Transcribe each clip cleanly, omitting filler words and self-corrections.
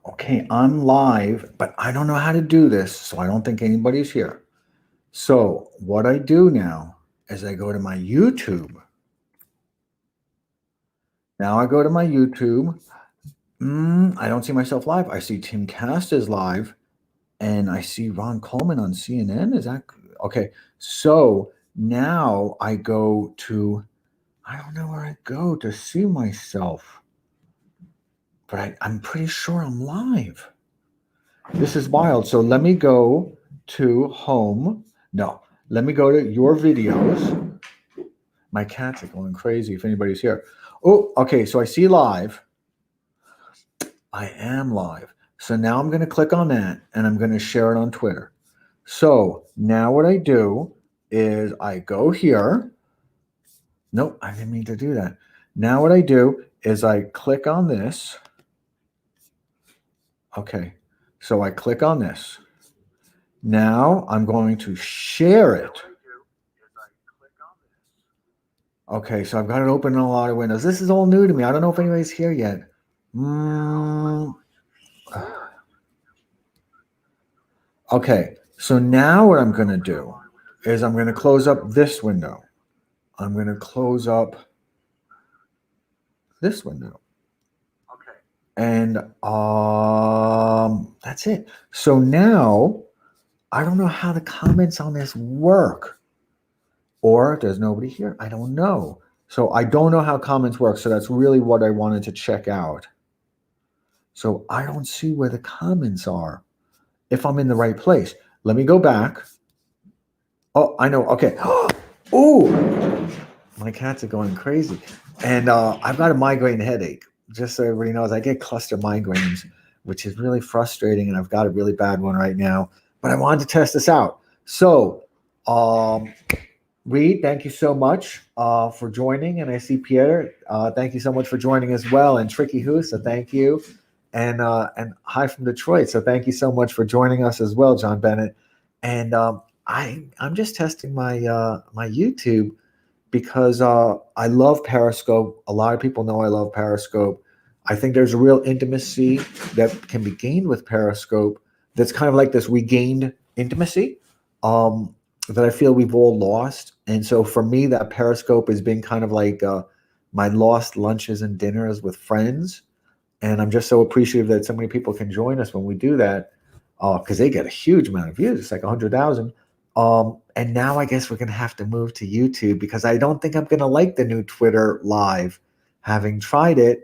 Okay, I'm live, but I don't know how to do this, so I don't think anybody's here. So what I do now is I go to my YouTube. Now I go to my YouTube. I don't see myself live. I see Tim Cast is live, and I see Ron Coleman on CNN. Is that okay? So now I go to, I don't know where I go to see myself, but I'm pretty sure I'm live. This is wild. So let me go to home. No, let me go to your videos. My cats are going crazy if anybody's here. Oh, okay. So I see live. I am live. So now I'm going to click on that and I'm going to share it on Twitter. So now what I do is I go here. Nope, I didn't mean to do that. Now what I do is I click on this. Okay. So I click on this. Now I'm going to share it. Okay, so I've got it open in a lot of windows. This is all new to me. I don't know if anybody's here yet. Okay, so now what I'm going to do is I'm going to close up this window. I'm going to close up this window. And that's it. So now I don't know how the comments on this work. Or there's nobody here. I don't know. So I don't know how comments work. So that's really what I wanted to check out. So I don't see where the comments are. If I'm in the right place. Let me go back. Oh, I know. Okay. Oh, my cats are going crazy. And I've got a migraine headache. Just so everybody knows, I get cluster migraines, which is really frustrating. And I've got a really bad one right now. But I wanted to test this out. So, Reed, thank you so much for joining. And I see Pierre. Thank you so much for joining as well. And Tricky Who, so thank you. And hi from Detroit. So thank you so much for joining us as well, John Bennett. And I'm just testing my my YouTube because I love Periscope. A lot of people know I love Periscope. I think there's a real intimacy that can be gained with Periscope. That's kind of like this regained intimacy that I feel we've all lost. And so for me, that Periscope has been kind of like my lost lunches and dinners with friends. And I'm just so appreciative that so many people can join us when we do that because they get a huge amount of views. It's like 100,000. And now I guess we're going to have to move to YouTube because I don't think I'm going to like the new Twitter live. Having tried it,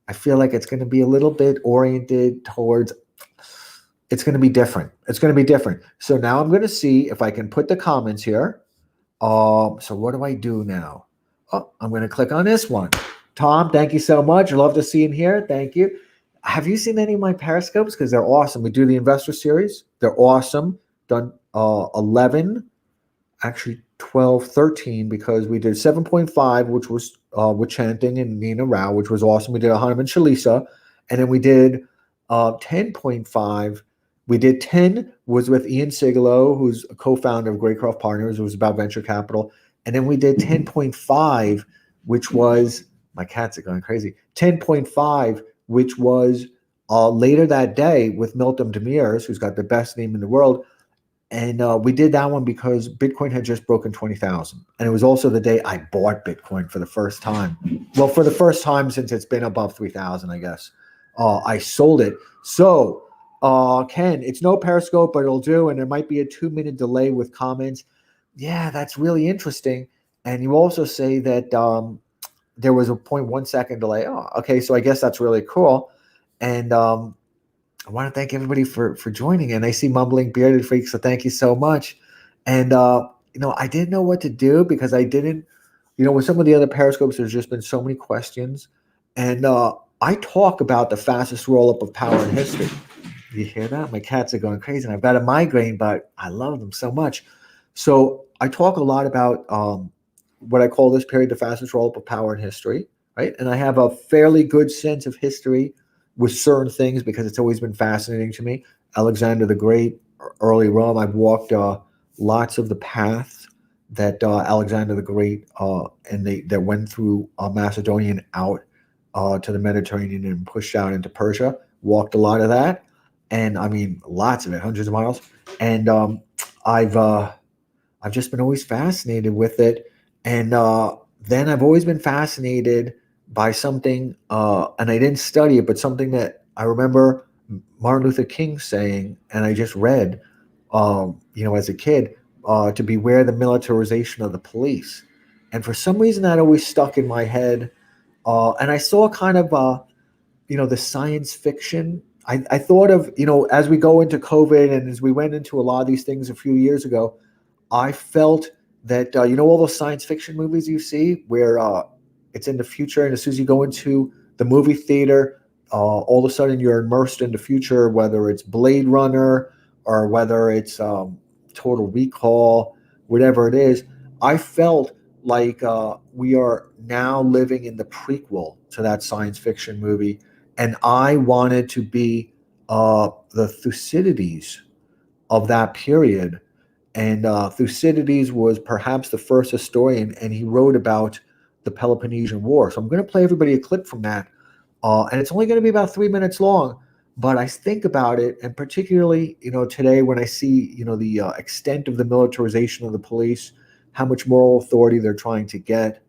I feel like it's going to be a little bit oriented towards, it's going to be different. It's going to be different. So now I'm going to see if I can put the comments here. So what do I do now? Oh, I'm going to click on this one. Tom, thank you so much. Love to see you here. Thank you. Have you seen any of my Periscopes? Because they're awesome. We do the investor series. They're awesome. Done 11, actually 12, 13, because we did 7.5, which was with Chanting and Nina Rao, which was awesome. We did Hanuman Shalisa. And then we did 10.5. We did 10 was with Ian Sigalo, who's a co-founder of Graycroft Partners. It was about venture capital. And then we did 10.5, which was, my cats are going crazy, 10.5, which was later that day with Milton Demirs, who's got the best name in the world. And we did that one because Bitcoin had just broken 20,000. And it was also the day I bought Bitcoin for the first time. Well, for the first time since it's been above 3,000, I guess. I sold it. So, Ken, it's no Periscope, but it'll do. And there might be a 2-minute delay with comments. Yeah, that's really interesting. And you also say that there was a 0.1 second delay. Oh, okay. So I guess that's really cool. And I want to thank everybody for joining. And I see Mumbling Bearded Freak, so thank you so much. And I didn't know what to do because I didn't, with some of the other Periscopes, there's just been so many questions. And I talk about the fastest roll-up of power in history. You hear that? My cats are going crazy. And I've got a migraine, but I love them so much. So I talk a lot about what I call this period the fastest roll-up of power in history, right? And I have a fairly good sense of history with certain things because it's always been fascinating to me. Alexander the Great, early Rome. I've walked lots of the paths that Alexander the Great that went through Macedonia and out to the Mediterranean and pushed out into Persia. walked a lot of that, and I mean lots of it, hundreds of miles. And I've I've just been always fascinated with it, and then I've always been fascinated by something, and I didn't study it, but something that I remember Martin Luther King saying, and I just read, as a kid, to beware the militarization of the police. And for some reason, that always stuck in my head. And I saw kind of, the science fiction. I thought of, as we go into COVID and as we went into a lot of these things a few years ago, I felt that, all those science fiction movies you see where it's in the future, and as soon as you go into the movie theater, all of a sudden you're immersed in the future, whether it's Blade Runner or whether it's Total Recall, whatever it is. I felt like we are now living in the prequel to that science fiction movie, and I wanted to be the Thucydides of that period. And Thucydides was perhaps the first historian, and he wrote about the Peloponnesian War. So I'm going to play everybody a clip from that, and it's only going to be about 3 minutes long. But I think about it, and particularly, today when I see, the extent of the militarization of the police, how much moral authority they're trying to get.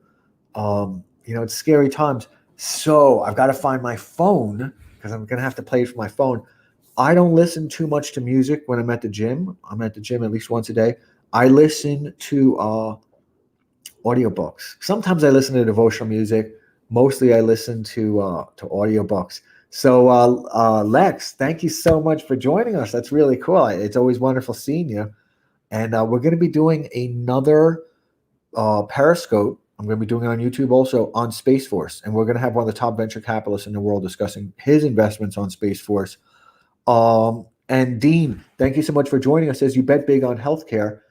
It's scary times. So I've got to find my phone because I'm going to have to play it from my phone. I don't listen too much to music when I'm at the gym. I'm at the gym at least once a day. I listen to audiobooks. Sometimes I listen to devotional music. Mostly I listen to audiobooks. So Lex, thank you so much for joining us. That's really cool. It's always wonderful seeing you. And we're going to be doing another Periscope. I'm going to be doing it on YouTube also on Space Force. And we're going to have one of the top venture capitalists in the world discussing his investments on Space Force. And Dean, thank you so much for joining us as you bet big on healthcare.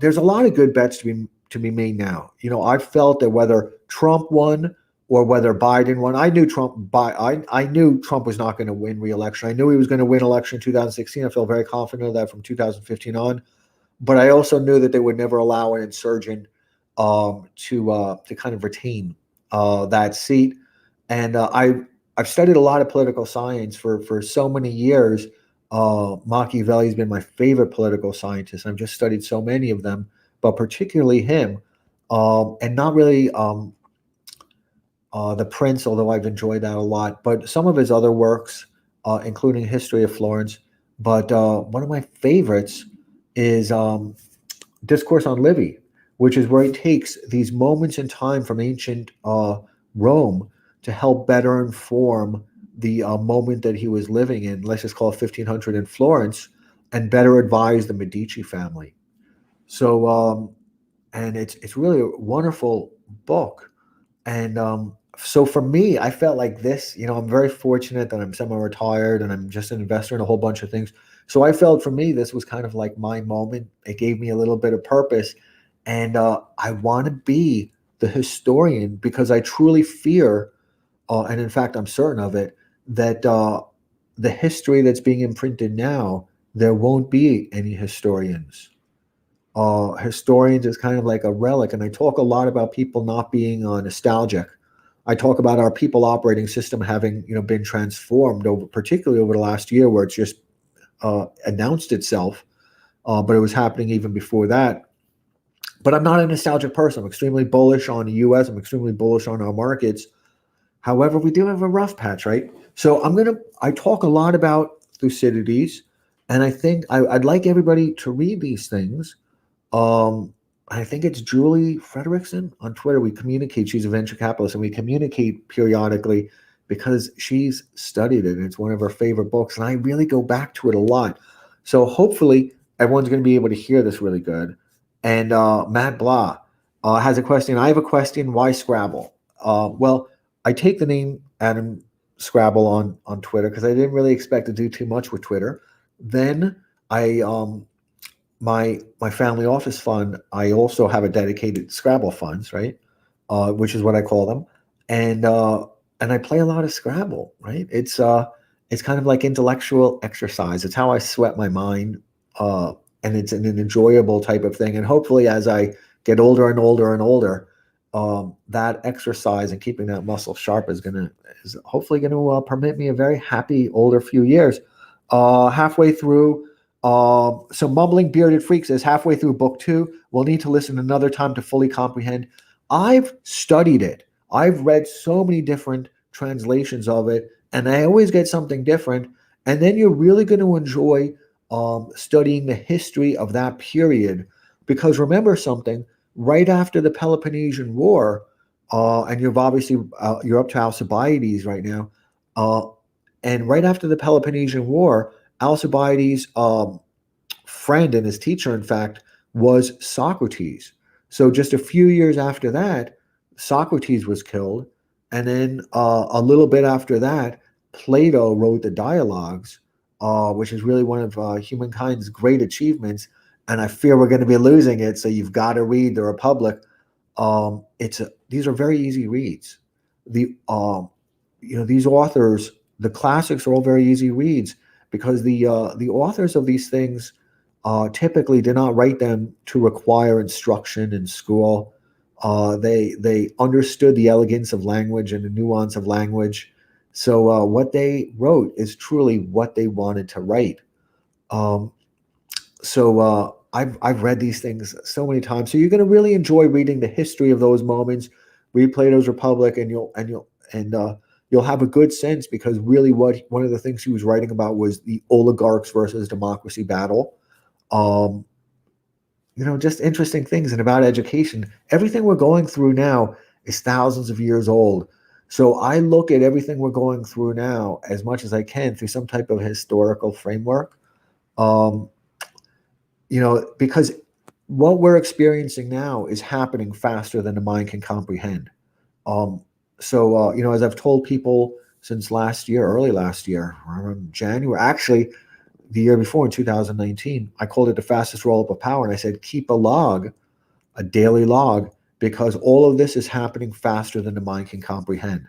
There's a lot of good bets to be made now. I felt that whether Trump won or whether Biden won, I knew Trump was not going to win re-election. I knew he was going to win election in 2016. I felt very confident of that from 2015 on. But I also knew that they would never allow an insurgent to kind of retain that seat. And I've studied a lot of political science for so many years. Machiavelli's been my favorite political scientist. I've just studied so many of them, but particularly him, and not really The Prince, although I've enjoyed that a lot, but some of his other works, including History of Florence. But one of my favorites is Discourse on Livy, which is where he takes these moments in time from ancient Rome to help better inform the moment that he was living in, let's just call it 1500 in Florence, and better advise the Medici family. So, and it's really a wonderful book. And so for me, I felt like this, I'm very fortunate that I'm semi-retired and I'm just an investor in a whole bunch of things. So I felt for me, this was kind of like my moment. It gave me a little bit of purpose. And I want to be the historian because I truly fear, and in fact, I'm certain of it, that the history that's being imprinted now, there won't be any historians. Historians is kind of like a relic. And I talk a lot about people not being nostalgic. I talk about our people operating system having, been transformed particularly over the last year, where it's just announced itself, but it was happening even before that. But I'm not a nostalgic person. I'm extremely bullish on the U.S. I'm extremely bullish on our markets. However, we do have a rough patch, right? So I talk a lot about Thucydides, and I think I'd like everybody to read these things. I think it's Julie Frederickson on Twitter. We communicate. She's a venture capitalist, and we communicate periodically because she's studied it. And it's one of her favorite books, and I really go back to it a lot. So hopefully everyone's going to be able to hear this really good. And Matt Blah has a question. I have a question. Why Scrabble? Well, I take the name Adam Scrabble on Twitter because I didn't really expect to do too much with Twitter. Then I my family office fund, I also have a dedicated Scrabble funds, right? Which is what I call them. And I play a lot of Scrabble, right? It's kind of like intellectual exercise. It's how I sweat my mind. And it's an enjoyable type of thing. And hopefully as I get older and older and older, that exercise and keeping that muscle sharp is hopefully going to permit me a very happy older few years. Halfway through, so Mumbling Bearded Freak says halfway through book 2, we'll need to listen another time to fully comprehend. I've studied it. I've read so many different translations of it, and I always get something different. And then you're really going to enjoy studying the history of that period, because remember something, right after the Peloponnesian War, and you've obviously you're up to Alcibiades right now, and right after the Peloponnesian War, Alcibiades' friend and his teacher, in fact, was Socrates. So just a few years after that, Socrates was killed, and then a little bit after that, Plato wrote the dialogues, which is really one of humankind's great achievements. And I fear we're going to be losing it, so you've got to read the Republic. These are very easy reads. These authors, the classics are all very easy reads, because the authors of these things typically did not write them to require instruction in school. They understood the elegance of language and the nuance of language. So what they wrote is truly what they wanted to write. Um, I've read these things so many times. So you're going to really enjoy reading the history of those moments. Read Plato's Republic, and you'll have a good sense, because really one of the things he was writing about was the oligarchs versus democracy battle. Um, just interesting things. And about education, everything we're going through now is thousands of years old. So I look at everything we're going through now as much as I can through some type of historical framework. Um, because what we're experiencing now is happening faster than the mind can comprehend. As I've told people since last year, early last year, around January, actually the year before in 2019, I called it the fastest roll up of power. And I said, keep a daily log, because all of this is happening faster than the mind can comprehend.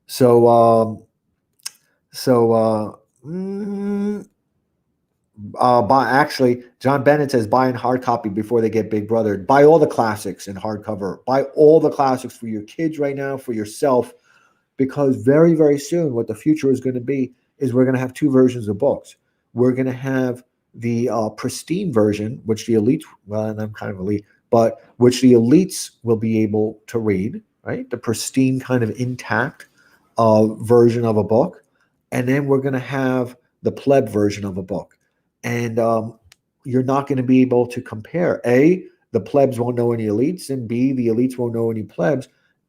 So, John Bennett says, buy in hard copy before they get Big Brother. Buy all the classics in hardcover. Buy all the classics for your kids right now, for yourself, because very, very soon, what the future is going to be is we're going to have two versions of books. We're going to have the pristine version, which the elites, well, and I'm kind of elite, but which the elites will be able to read, right? The pristine kind of intact version of a book. And then we're going to have the pleb version of a book. And you're not going to be able to compare. A, the plebs won't know any elites, and B, the elites won't know any plebs.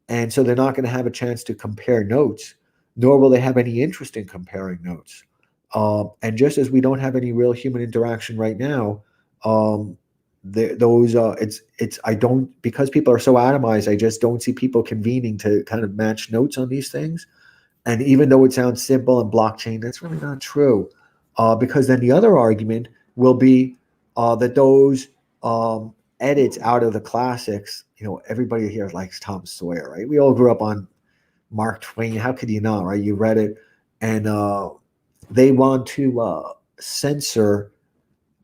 And so they're not going to have a chance to compare notes, nor will they have any interest in comparing notes. And just as we don't have any real human interaction right now, because people are so atomized, I just don't see people convening to kind of match notes on these things. And even though it sounds simple and blockchain, that's really not true. Because then the other argument will be that those edits out of the classics, everybody here likes Tom Sawyer, right? We all grew up on Mark Twain. How could you not, right? You read it. And they want to censor,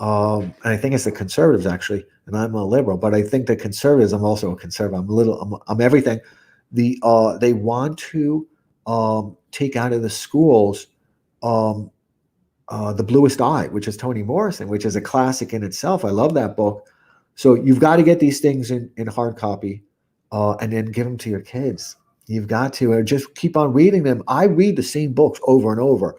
and I think it's the conservatives, actually, and I'm a liberal, but I think the conservatives, I'm also a conservative. I'm everything. They want to take out of the schools The Bluest Eye, which is Toni Morrison, which is a classic in itself. I love that book. So you've got to get these things in hard copy, and then give them to your kids. You've got to just keep on reading them. I read the same books over and over,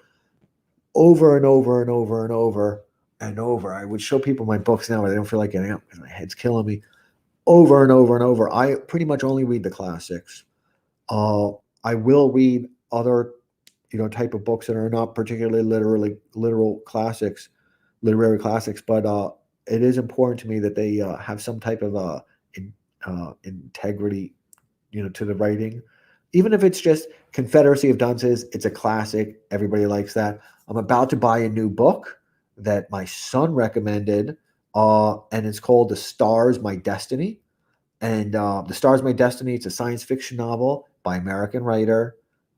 over and over and over and over and over. I would show people my books now, but I don't feel like getting up because my head's killing me. Over and over and over. I pretty much only read the classics. I will read other type of books that are not particularly literal classics, literary classics, but it is important to me that they have some type of integrity, to the writing. Even if it's just Confederacy of Dunces, it's a classic. Everybody likes that. I'm about to buy a new book that my son recommended, and it's called The Stars, My Destiny. And The Stars, My Destiny, it's a science fiction novel by American writer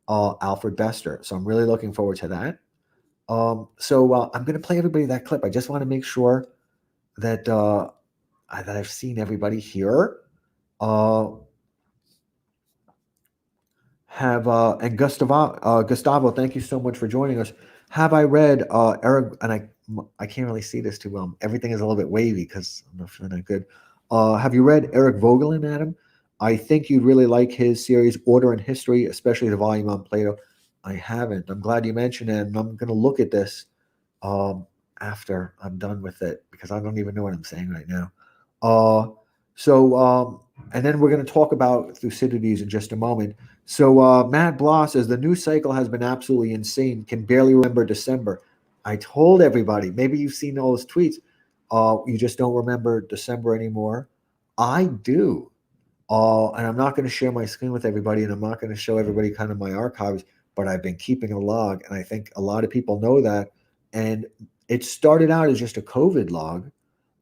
Alfred Bester. So I'm really looking forward to that. I'm going to play everybody that clip. I just want to make sure that that I've seen everybody here. Have Gustavo, thank you so much for joining us. Have I read Eric? And I can't really see this too well. Everything is a little bit wavy because I'm not feeling that good. Have you read Eric Vogelin, Adam? I think you'd really like his series Order and History, especially the volume on Plato. I haven't. I'm glad you mentioned it, and I'm going to look at this um, after I'm done with it because I don't even know what I'm saying right now. Uh, and then we're going to talk about Thucydides in just a moment. So Matt Bloss says the news cycle has been absolutely insane. Can barely remember December. I told everybody. Maybe you've seen all those tweets. You just don't remember December anymore. I do. And I'm not going to share my screen with everybody, and I'm not going to show everybody kind of my archives. But I've been keeping a log, and I think a lot of people know that. And it started out as just a COVID log,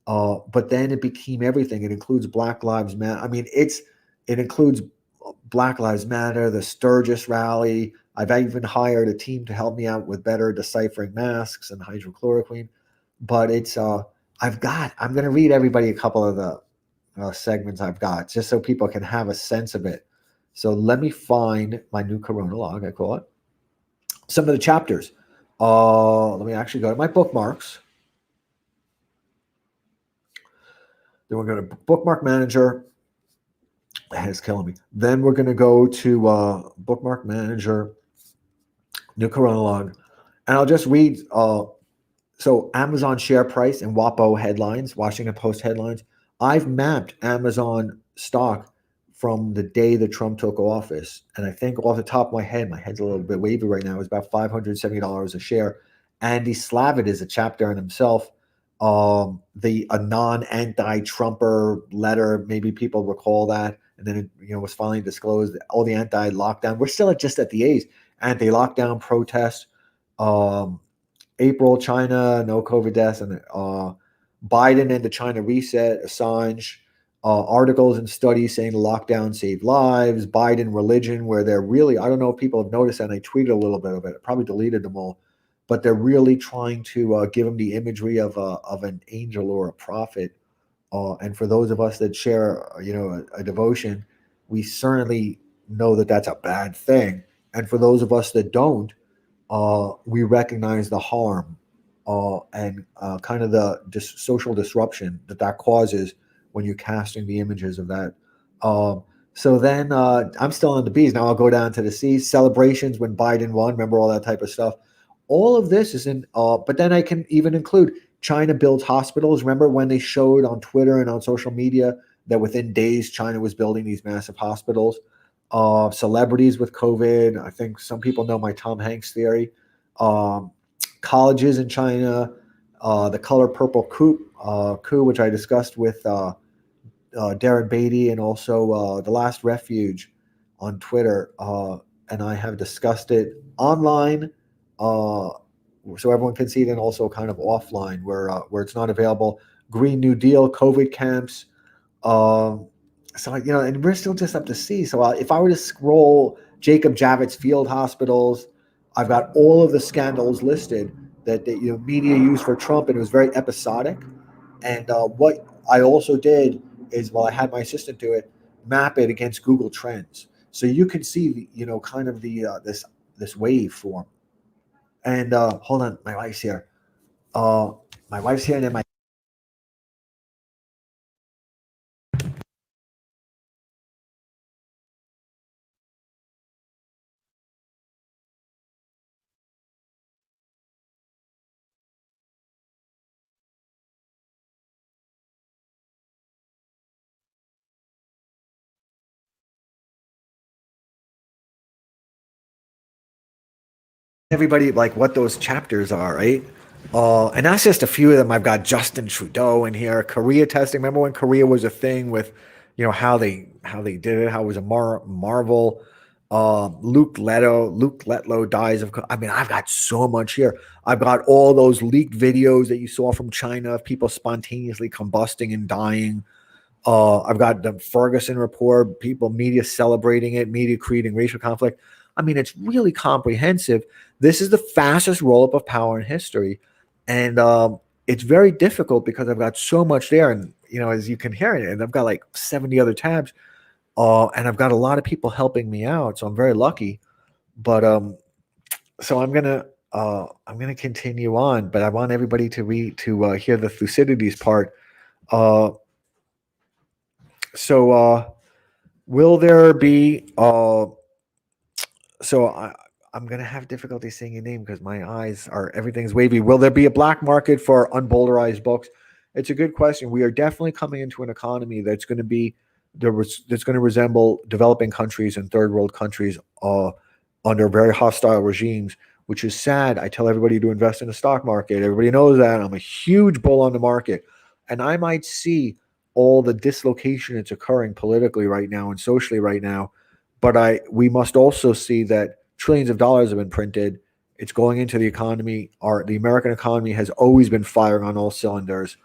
but then it became everything. It includes Black Lives Matter. I mean, it includes Black Lives Matter, the Sturgis rally. I've even hired a team to help me out with better deciphering masks and hydrochloroquine. But I'm going to read everybody a couple of the segments I've got just so people can have a sense of it. So let me find my new Corona log, I call it. Some of the chapters. Let me actually go to my bookmarks. Then we're going to bookmark manager. My head is killing me. Then we're going to go to bookmark manager, new Corona log, and I'll just read. So Amazon share price and WAPO headlines, Washington Post headlines. I've mapped Amazon stock from the day that Trump took office, and I think off the top of my head's a little bit wavy right now. It's about $570 a share. Andy Slavitt is a chapter in himself. A non-anti-Trumper letter, maybe people recall that, and then it was finally disclosed. All the anti-lockdown. We're still just at the A's. Anti-lockdown protests. April, China, no COVID deaths, and Biden and the China reset, Assange, articles and studies saying the lockdown saved lives, Biden religion, where they're really, I don't know if people have noticed that, and I tweeted a little bit of it, I probably deleted them all, but they're really trying to give them the imagery of an angel or a prophet. And for those of us that share, a devotion, we certainly know that that's a bad thing. And for those of us that don't, we recognize the harm and kind of the social disruption that causes when you're casting the images of that. So then I'm still on the B's. Now I'll go down to the C's. Celebrations when Biden won. Remember all that type of stuff. All of this is in, but then I can even include China builds hospitals. Remember when they showed on Twitter and on social media that within days China was building these massive hospitals? Celebrities with COVID. I think some people know my Tom Hanks theory. Colleges in China, the color purple coup, which I discussed with Darren Beatty, and also The Last Refuge on Twitter. And I have discussed it online so everyone can see it, and also kind of offline where it's not available. Green New Deal, COVID camps. And we're still just up to see. So if I were to scroll Jacob Javits field hospitals, I've got all of the scandals listed that media used for Trump, and it was very episodic. And what I also did is, while I had my assistant do it, map it against Google Trends, so you can see kind of the this wave form. And hold on, my wife's here. And then my everybody like what those chapters are, right? And that's just a few of them. I've got Justin Trudeau in here. Korea testing. Remember when Korea was a thing with, how they did it, how it was a marvel. Luke Letlow dies of. I mean, I've got so much here. I've got all those leaked videos that you saw from China of people spontaneously combusting and dying. I've got the Ferguson report, media celebrating it, media creating racial conflict. I mean, it's really comprehensive. This is the fastest roll-up of power in history. And it's very difficult because I've got so much there. And, as you can hear it, and I've got like 70 other tabs. And I've got a lot of people helping me out, so I'm very lucky. But so I'm gonna continue on, but I want everybody to hear the Thucydides part. Uh, so will there be so I'm gonna have difficulty saying your name because my eyes are everything's wavy. Will there be a black market for unbowdlerized books? It's a good question. We are definitely coming into an economy that's going to be that's going to resemble developing countries and third world countries under very hostile regimes, which is sad. I tell everybody to invest in the stock market. Everybody knows that. I'm a huge bull on the market, and I might see all the dislocation that's occurring politically right now and socially right now, but we must also see that trillions of dollars have been printed. It's going into the economy. The American economy has always been firing on all cylinders,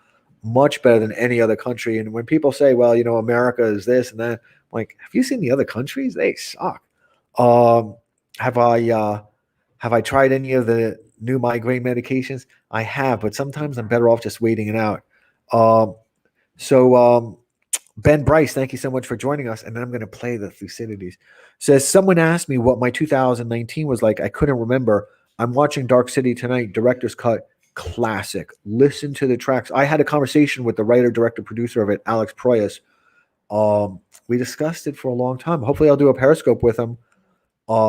much better than any other country. And when people say, "Well, America is this and that," I'm like, have you seen the other countries? They suck. Um, have I tried any of the new migraine medications? I have, but sometimes I'm better off just waiting it out. Um, so Ben Bryce, thank you so much for joining us. And then I'm going to play the Thucydides. Says, someone asked me what my 2019 was like. I couldn't remember. I'm watching Dark City tonight, director's cut, classic. Listen to the tracks. I had a conversation with the writer, director, producer of it, Alex Proyas. We discussed it for a long time. Hopefully I'll do a Periscope with him.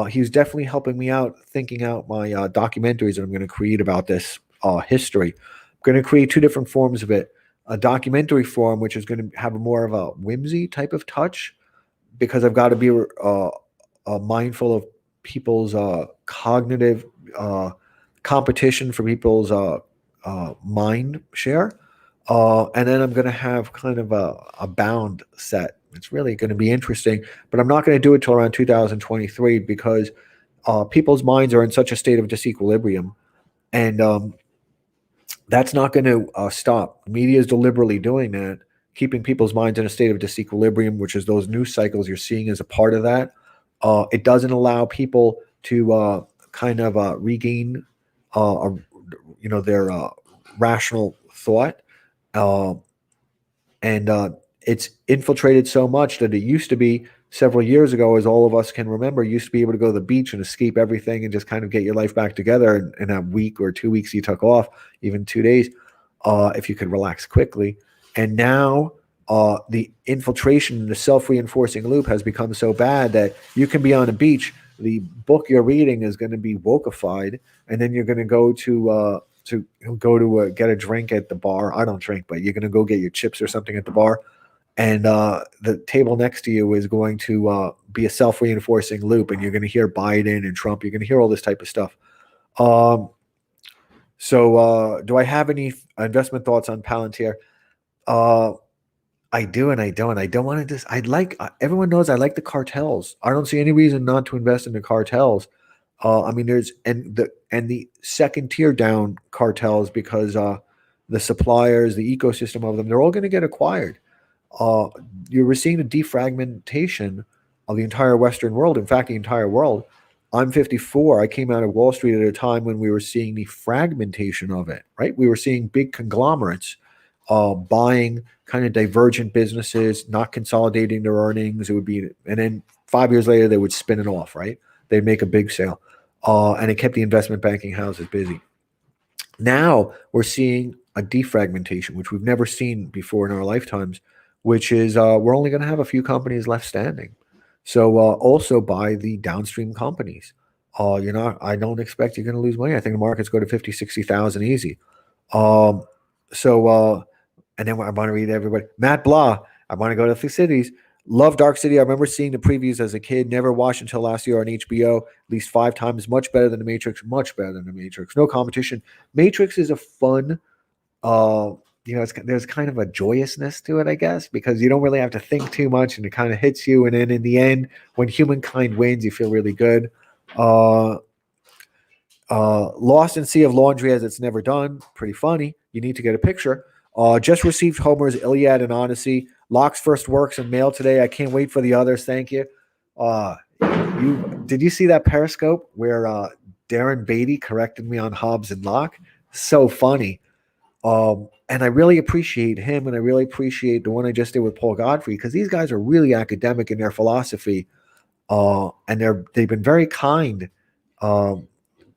He was definitely helping me out, thinking out my documentaries that I'm going to create about this history. I'm going to create two different forms of it. A documentary form, which is going to have more of a whimsy type of touch, because I've got to be mindful of people's cognitive competition for people's mind share. And then I'm going to have kind of a bound set. It's really going to be interesting, but I'm not going to do it till around 2023 because people's minds are in such a state of disequilibrium. And that's not going to stop. Media is deliberately doing that, keeping people's minds in a state of disequilibrium, which is those news cycles you're seeing as a part of that. It doesn't allow people to kind of regain, their rational thought, and it's infiltrated so much that it used to be several years ago, as all of us can remember, used to be able to go to the beach and escape everything and just kind of get your life back together in a week or 2 weeks you took off, even 2 days, if you could relax quickly. And now the infiltration, the self-reinforcing loop has become so bad that you can be on a beach, the book you're reading is going to be wokeified, and then you're going to go to get a drink at the bar. I don't drink, but you're going to go get your chips or something at the bar, and the table next to you is going to be a self-reinforcing loop, and you're going to hear Biden and Trump. You're going to hear all this type of stuff. So do I have any investment thoughts on Palantir? I do and I don't. I don't want to just. I'd like everyone knows I like the cartels. I don't see any reason not to invest in the cartels. I mean, there's the second tier down cartels, because the suppliers, the ecosystem of them, they're all going to get acquired. You're seeing the defragmentation of the entire Western world. In fact, the entire world. I'm 54. I came out of Wall Street at a time when we were seeing the fragmentation of it. Right, we were seeing big conglomerates buying kind of divergent businesses, not consolidating their earnings. It would be, and then 5 years later they would spin it off. Right, they'd make a big sale, and it kept the investment banking houses busy. Now we're seeing a defragmentation, which we've never seen before in our lifetimes, which is we're only going to have a few companies left standing. So also buy the downstream companies. I don't expect you're going to lose money. I think the markets go to 50, 60,000 easy. Um, so and then I want to read everybody. Matt Blah, I want to go to Thucydides. Love Dark City. I remember seeing the previews as a kid. Never watched until last year on HBO. At least 5 times. Much better than The Matrix. Much better than The Matrix. No competition. Matrix is a fun. There's kind of a joyousness to it, I guess, because you don't really have to think too much, and it kind of hits you. And then in the end, when humankind wins, you feel really good. Lost in Sea of Laundry as it's never done. Pretty funny. You need to get a picture. Just received Homer's Iliad and Odyssey. Locke's first works in mail today. I can't wait for the others. Thank you. Did you see that Periscope where Darren Beatty corrected me on Hobbes and Locke? So funny. And I really appreciate him, and I really appreciate the one I just did with Paul Godfrey, because these guys are really academic in their philosophy, and they've been very kind um,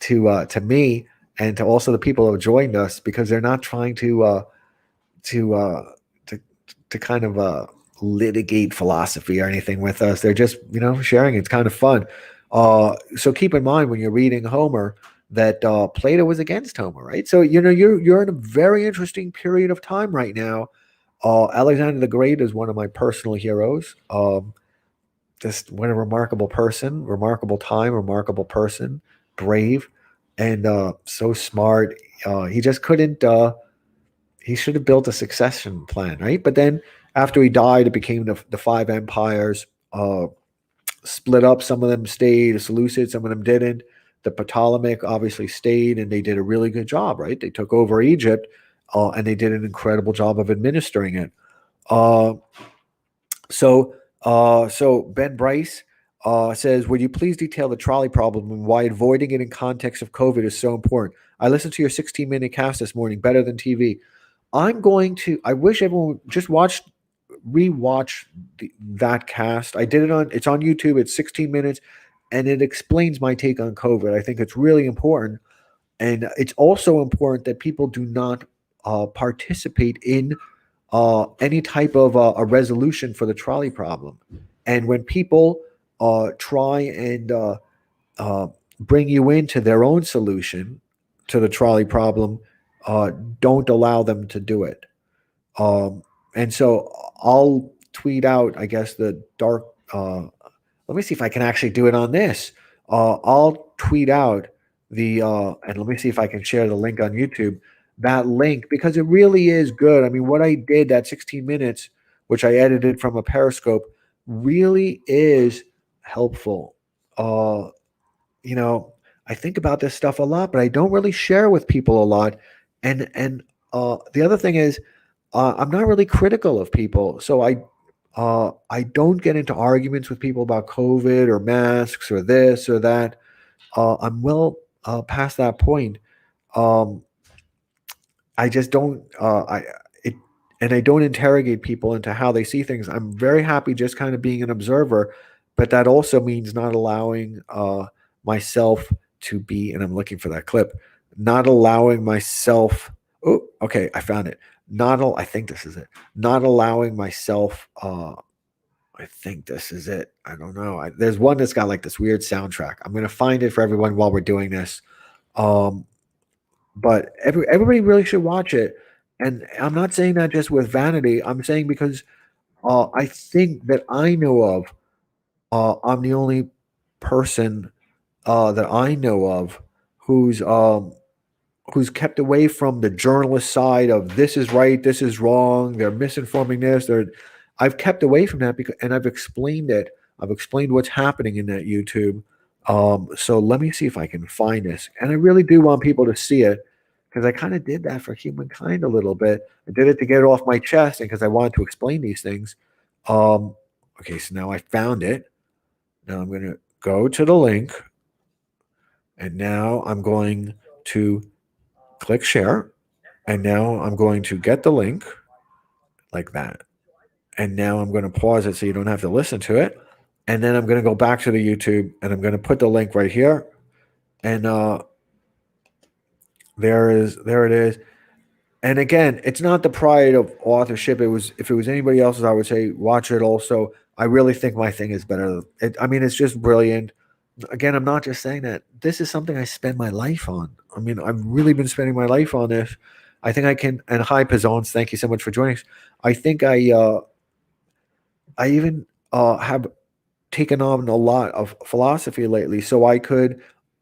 to me and to also the people who have joined us, because they're not trying to to to kind of litigate philosophy or anything with us. They're just sharing. It's kind of fun. So keep in mind when you're reading Homer that Plato was against Homer, right? So you're in a very interesting period of time right now. Alexander the Great is one of my personal heroes. Just what a remarkable person, remarkable time, remarkable person, brave, and so smart. He just couldn't. He should have built a succession plan, right? But then after he died, it became the five empires. Split up. Some of them stayed. Seleucid, some of them didn't. The Ptolemaic obviously stayed, and they did a really good job, right? They took over Egypt, and they did an incredible job of administering it. Uh, so Ben Bryce says, "Would you please detail the trolley problem and why avoiding it in context of COVID is so important? I listened to your 16-minute cast this morning, better than TV. I'm going to. I wish everyone just rewatch that cast. I did it on. It's on YouTube. It's 16 minutes, and it explains my take on COVID. I think it's really important, and it's also important that people do not participate in any type of a resolution for the trolley problem. And when people try and uh, bring you into their own solution to the trolley problem, don't allow them to do it. Um, and so I'll tweet out, I guess, the dark. Let me see if I can actually do it on this. I'll tweet out and let me see if I can share the link on YouTube. That link, because it really is good. I mean, what I did, that 16 minutes, which I edited from a Periscope, really is helpful. Uh, you know, I think about this stuff a lot, but I don't really share with people a lot. And the other thing is, I'm not really critical of people, so I don't get into arguments with people about COVID or masks or this or that. I'm well past that point. Um, I just don't. It and I don't interrogate people into how they see things. I'm very happy just kind of being an observer, but that also means not allowing myself to be. And I'm looking for that clip. Not allowing myself. Oh, okay, I found it. I think this is it. Not allowing myself. I think this is it. I don't know. There's one that's got like this weird soundtrack. I'm gonna find it for everyone while we're doing this. Um, but everybody really should watch it. And I'm not saying that just with vanity. I'm saying because I think that I know of. I'm the only person that I know of who's who's kept away from the journalist side of this is right, this is wrong, they're misinforming this. I've kept away from that because, and I've explained it. I've explained what's happening in that YouTube. So let me see if I can find this, and I really do want people to see it because I kind of did that for humankind a little bit. I did it to get it off my chest and because I wanted to explain these things. Um, okay, so now I found it. Now I'm going to go to the link, and now I'm going to click share, and now I'm going to get the link like that. And now I'm going to pause it so you don't have to listen to it. And then I'm going to go back to the YouTube and I'm going to put the link right here. And there it is. And again, it's not the pride of authorship. It was, if it was anybody else's, I would say watch it also. I really think my thing is better. I mean, it's just brilliant. Again, I'm not just saying that. This is something I spend my life on. I mean, I've really been spending my life on this. I think I can. And hi, Pazons, thank you so much for joining us. I think I even have taken on a lot of philosophy lately, so I could,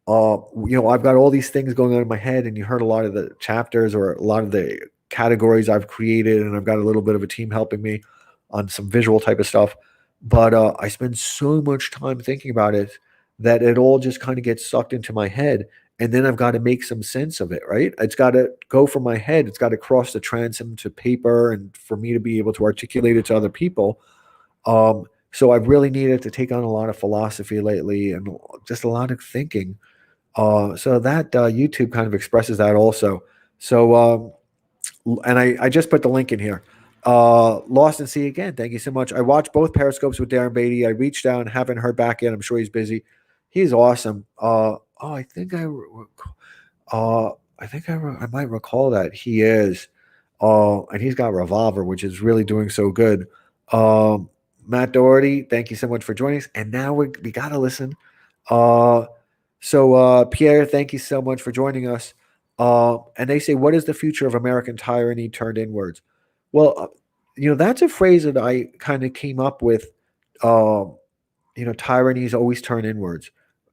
I've got all these things going on in my head, and you heard a lot of the chapters or a lot of the categories I've created, and I've got a little bit of a team helping me on some visual type of stuff. But I spend so much time thinking about it that it all just kind of gets sucked into my head, and then I've got to make some sense of it, right? It's got to go from my head, it's got to cross the transom to paper, and for me to be able to articulate it to other people. So I've really needed to take on a lot of philosophy lately and just a lot of thinking. So that YouTube kind of expresses that also. So and I just put the link in here. Lost and See again. Thank you so much. I watched both Periscopes with Darren Beatty. I reached out and haven't heard back yet. I'm sure he's busy. He's awesome. I think I might recall that he is. And he's got Revolver, which is really doing so good. Matt Doherty, thank you so much for joining us. And now we got to listen. Pierre, thank you so much for joining us. And they say, what is the future of American tyranny turned inwards? Well, that's a phrase that I kind of came up with. Tyrannies always turn inwards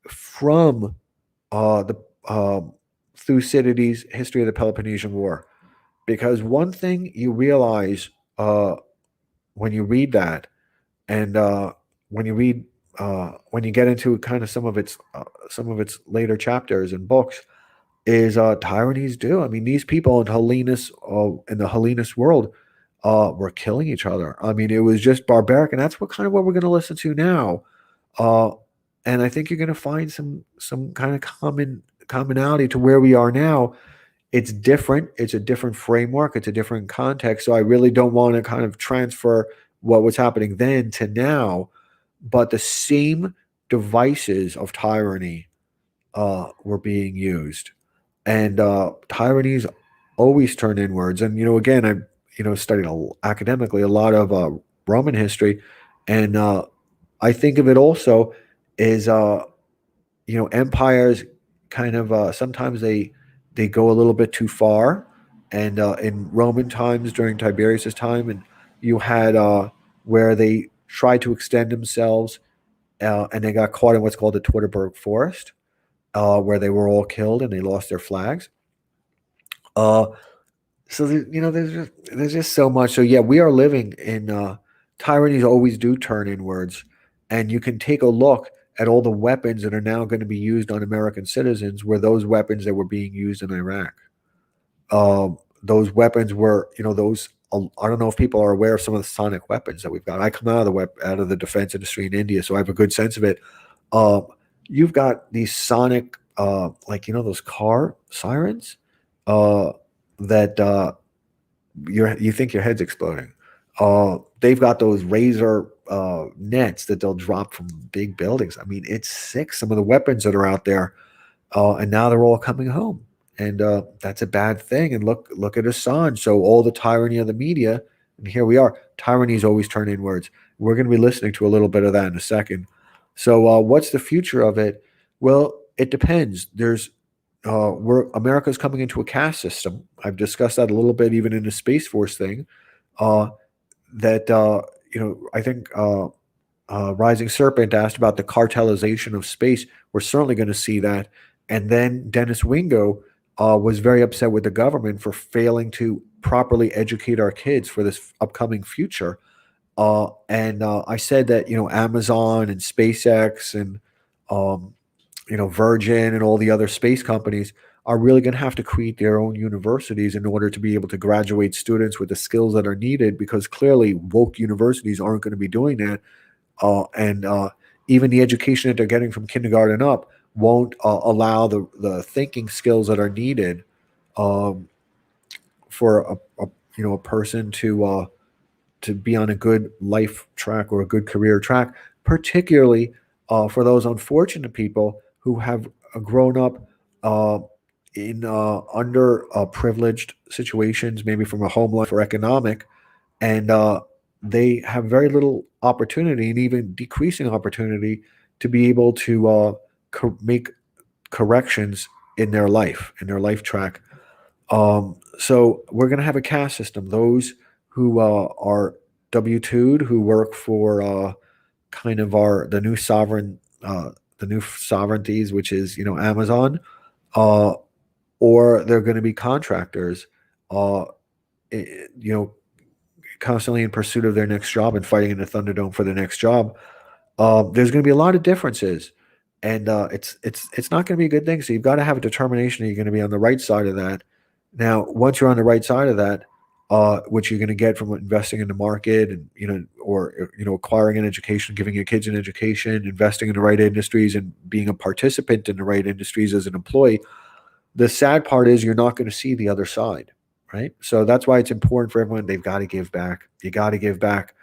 from the Thucydides' History of the Peloponnesian War. Because one thing you realize when you read that, and when you get into kind of some of its later chapters and books, is tyrannies do. I mean, these people in the Hellenist world were killing each other. I mean, it was just barbaric, and that's what we're going to listen to now. And I think you're going to find some kind of commonality to where we are now. It's different. It's a different framework. It's a different context. So I really don't want to kind of transfer what was happening then to now, but the same devices of tyranny were being used. And tyrannies always turn inwards. And, again, I studied academically a lot of Roman history. And I think of it also as, empires kind of sometimes they go a little bit too far. And in Roman times, during Tiberius's time, and you had where they tried to extend themselves and they got caught in what's called the Teutoburg Forest, where they were all killed and they lost their flags. So there's just so much. So yeah, we are living in tyrannies always do turn inwards, and you can take a look at all the weapons that are now going to be used on American citizens were those weapons that were being used in Iraq. Those weapons were, those. I don't know if people are aware of some of the sonic weapons that we've got. I come out of the defense industry in India, so I have a good sense of it. You've got these sonic, those car sirens that you think your head's exploding. They've got those razor nets that they'll drop from big buildings. I mean, it's sick. Some of the weapons that are out there, and now they're all coming home, and that's a bad thing. And look at Assange. So all the tyranny of the media, and here we are. Tyrannies always turn inwards. We're going to be listening to a little bit of that in a second. So what's the future of it? Well, it depends. America's coming into a caste system. I've discussed that a little bit, even in the Space Force thing. I think Rising Serpent asked about the cartelization of space. We're certainly going to see that. And then Dennis Wingo was very upset with the government for failing to properly educate our kids for this upcoming future. And I said that, Amazon and SpaceX and, Virgin and all the other space companies are really going to have to create their own universities in order to be able to graduate students with the skills that are needed, because clearly woke universities aren't going to be doing that. And even the education that they're getting from kindergarten up won't allow the thinking skills that are needed for a person to be on a good life track or a good career track, particularly for those unfortunate people who have grown up in underprivileged situations, maybe from a home life or economic, and they have very little opportunity and even decreasing opportunity to be able to make corrections in their life track. So we're going to have a caste system. Those who are W-2'd, who work for the new sovereignties, which is Amazon, or they're going to be contractors, constantly in pursuit of their next job and fighting in the Thunderdome for their next job. There's going to be a lot of differences, and it's not going to be a good thing. So you've got to have a determination that you're going to be on the right side of that. Now, once you're on the right side of that, which you're going to get from investing in the market and or acquiring an education, giving your kids an education, investing in the right industries, and being a participant in the right industries as an employee. The sad part is you're not going to see the other side. right? So that's why it's important for everyone. They've got to give back. You got to give back.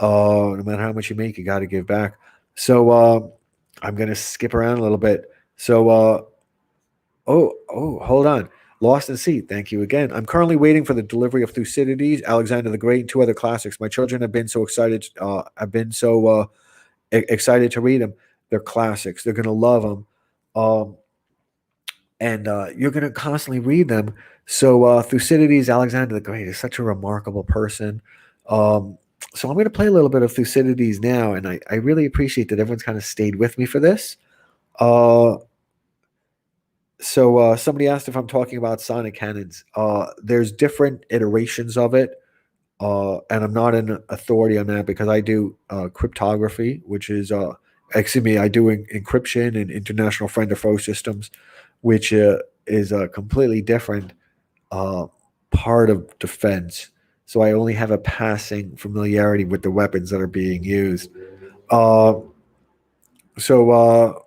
No matter how much you make, you got to give back. So I'm going to skip around a little bit. So, hold on. Lost in Sea. Thank you again. I'm currently waiting for the delivery of Thucydides, Alexander the Great, and two other classics. My children have been so excited. I've been so excited to read them. They're classics. They're going to love them. And you're going to constantly read them. So Thucydides, Alexander the Great, is such a remarkable person. So I'm going to play a little bit of Thucydides now, and I really appreciate that everyone's kind of stayed with me for this. So somebody asked if I'm talking about sonic cannons. There's different iterations of it, and I'm not an authority on that because I do cryptography, which is, excuse me, I do encryption and international friend or foe systems, which is a completely different part of defense. So I only have a passing familiarity with the weapons that are being used. Uh, so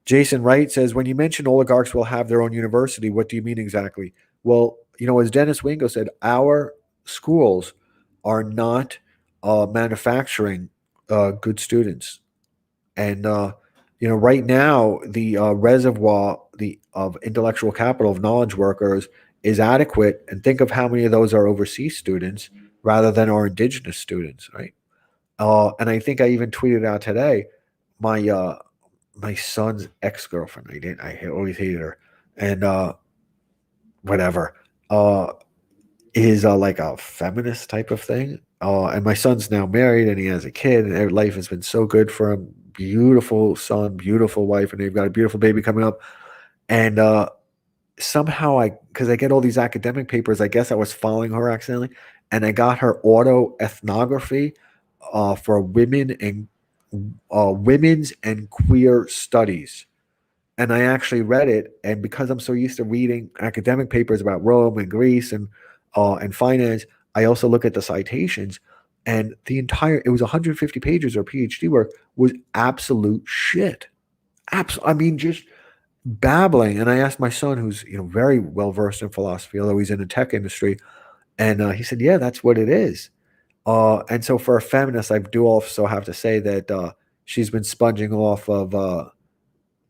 Jason Wright says, when you mention oligarchs will have their own university, what do you mean exactly? Well, as Dennis Wingo said, our schools are not manufacturing good students. And right now, the reservoir of intellectual capital of knowledge workers is adequate. And think of how many of those are overseas students rather than our indigenous students, right? And I think I even tweeted out today, my my son's ex girlfriend. I always hated her, and whatever. Is like a feminist type of thing. And my son's now married and he has a kid, and life has been so good for him. Beautiful son, beautiful wife, and they've got a beautiful baby coming up. And somehow because I get all these academic papers, I guess I was following her accidentally, and I got her auto ethnography for women's and queer studies. And I actually read it, and because I'm so used to reading academic papers about Rome and Greece and finance, I also look at the citations, and it was 150 pages or PhD work was absolute shit. I mean, just babbling. And I asked my son, who's very well versed in philosophy, although he's in the tech industry, and he said, "Yeah, that's what it is." And so for a feminist, I do also have to say that she's been sponging off of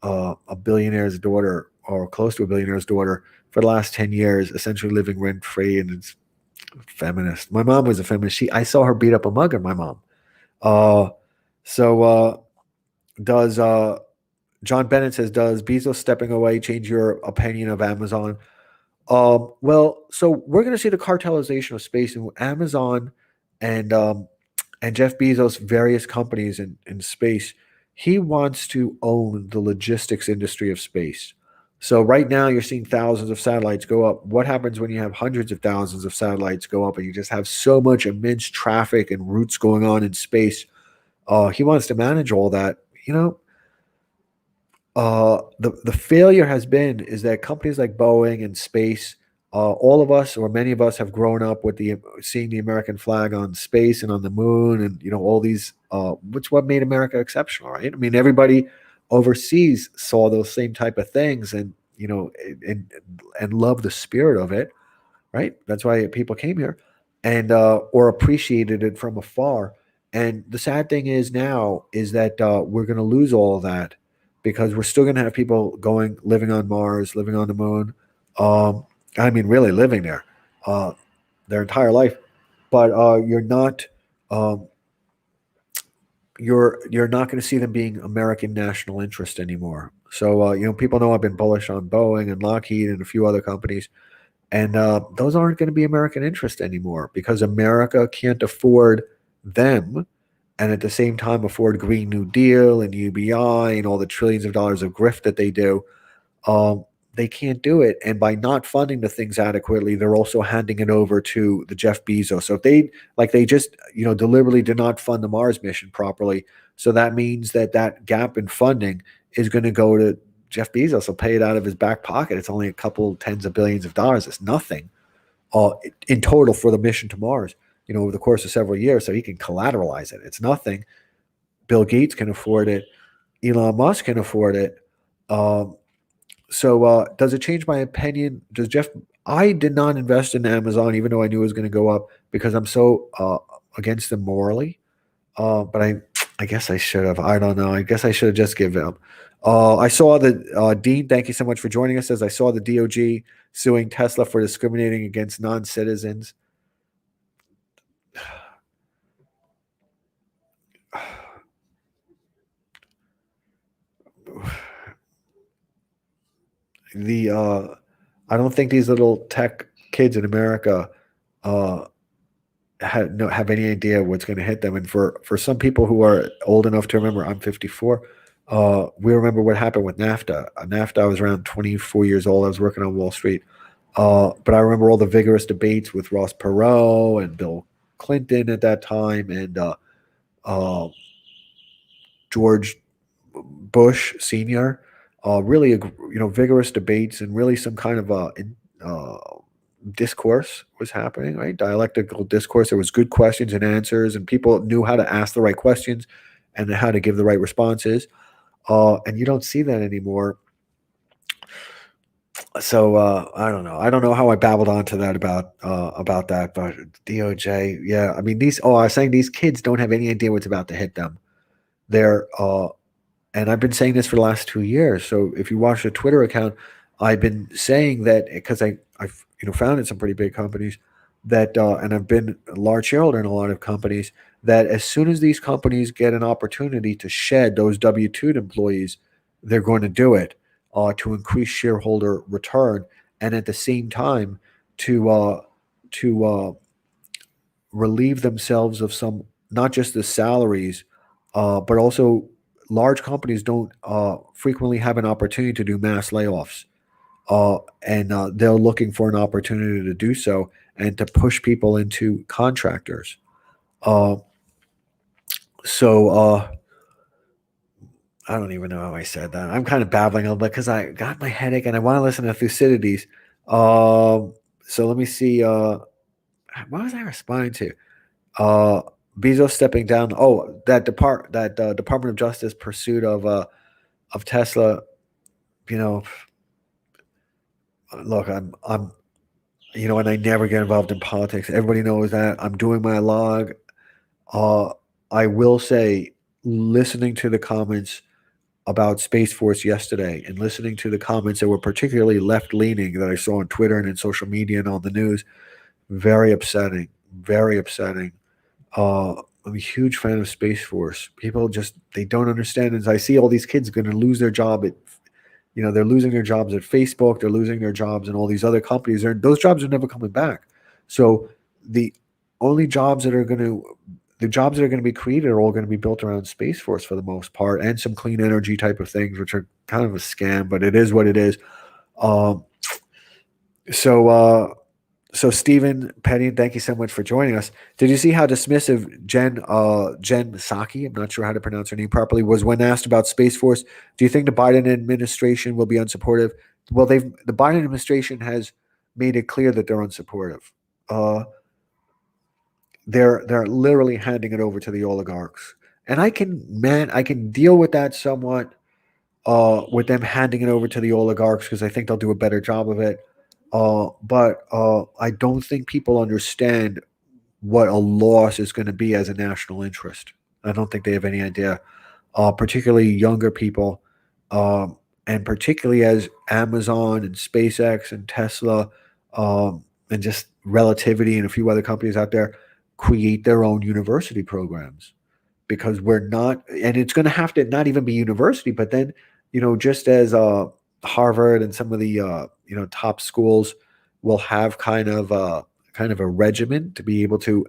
a billionaire's daughter or close to a billionaire's daughter for the last 10 years, essentially living rent free, and it's feminist. My mom was a feminist. I saw her beat up a mugger, my mom. Uh, so does John Bennett says, does Bezos stepping away change your opinion of Amazon? Well, so we're going to see the cartelization of space, and Amazon and Jeff Bezos, various companies in space. He wants to own the logistics industry of space. So right now you're seeing thousands of satellites go up. What happens when you have hundreds of thousands of satellites go up and you just have so much immense traffic and routes going on in space? He wants to manage all that. The failure has been is that companies like Boeing and space, all of us or many of us have grown up with seeing the American flag on space and on the moon, and all these. Which what made America exceptional, right? I mean, everybody overseas saw those same type of things, and and loved the spirit of it, right? That's why people came here, and or appreciated it from afar. And the sad thing is now is that we're going to lose all of that because we're still going to have people living on Mars, living on the moon. I mean, really living there their entire life, but um, you're not going to see them being American national interest anymore. So people know I've been bullish on Boeing and Lockheed and a few other companies, and those aren't going to be American interest anymore because America can't afford them, and at the same time afford Green New Deal and UBI and all the trillions of dollars of grift that they do. Um, they can't do it, and by not funding the things adequately, they're also handing it over to the Jeff Bezos. So if they just deliberately did not fund the Mars mission properly, so that means that gap in funding is going to go to Jeff Bezos. Will pay it out of his back pocket. It's only a couple tens of billions of dollars. It's nothing in total for the mission to Mars. Over the course of several years, so he can collateralize it. It's nothing. Bill Gates can afford it. Elon Musk can afford it. So does it change my opinion? Does Jeff I did not invest in Amazon, even though I knew it was going to go up, because I'm so against them morally. But I guess I should have. I don't know. I guess I should have just given up. I saw that Dean. Thank you so much for joining us. Says I saw the DOJ suing Tesla for discriminating against non-citizens. The I don't think these little tech kids in America uh, have any idea what's going to hit them. And for some people who are old enough to remember, I'm 54. We remember what happened with NAFTA. NAFTA, I was around 24 years old. I was working on Wall Street. But I remember all the vigorous debates with Ross Perot and Bill Clinton at that time, and uh, George Bush Sr. Really, vigorous debates, and really some kind of uh, discourse was happening, right? Dialectical discourse. There was good questions and answers, and people knew how to ask the right questions and how to give the right responses. And you don't see that anymore. So I don't know. I don't know how I babbled onto that about that, but DOJ, yeah. I mean, these. Oh, I was saying these kids don't have any idea what's about to hit them. They're and I've been saying this for the last 2 years. So if you watch the Twitter account, I've been saying that because I've founded some pretty big companies that and I've been a large shareholder in a lot of companies, that as soon as these companies get an opportunity to shed those W-2 employees, they're going to do it to increase shareholder return, and at the same time to relieve themselves of some, not just the salaries, but also large companies don't frequently have an opportunity to do mass layoffs, and they're looking for an opportunity to do so and to push people into contractors. Uh, so I don't even know how I said that. I'm kind of babbling a little bit because I got my headache and I want to listen to Thucydides. So let me see. What was I responding to? Uh, Bezos stepping down. Oh, that Department of Justice pursuit of Tesla. You know, look, I'm and I never get involved in politics. Everybody knows that. I'm doing my log. Uh, I will say, listening to the comments about Space Force yesterday, and listening to the comments that were particularly left leaning that I saw on Twitter and in social media and on the news, very upsetting. Very upsetting. I'm a huge fan of Space Force. People just they don't understand. As I see all these kids going to lose their job at, they're losing their jobs at Facebook. They're losing their jobs in all these other companies. Those jobs are never coming back. So the only jobs that are going to the jobs that are going to be created are all going to be built around Space Force for the most part, and some clean energy type of things, which are kind of a scam, but it is what it is. Um, so so Stephen Petty, thank you so much for joining us. Did you see how dismissive Jen Psaki, I'm not sure how to pronounce her name properly, was when asked about Space Force? Do you think the Biden administration will be unsupportive? Well, the Biden administration has made it clear that they're unsupportive. Uh, they're literally handing it over to the oligarchs, and I can deal with that somewhat, with them handing it over to the oligarchs, because I think they'll do a better job of it. But I don't think people understand what a loss is going to be as a national interest. I don't think they have any idea, particularly younger people, and particularly as Amazon and SpaceX and Tesla, and just Relativity and a few other companies out there create their own university programs, because we're not, and it's going to have to not even be university, but then, just as Harvard and some of the top schools will have kind of a regimen to be able to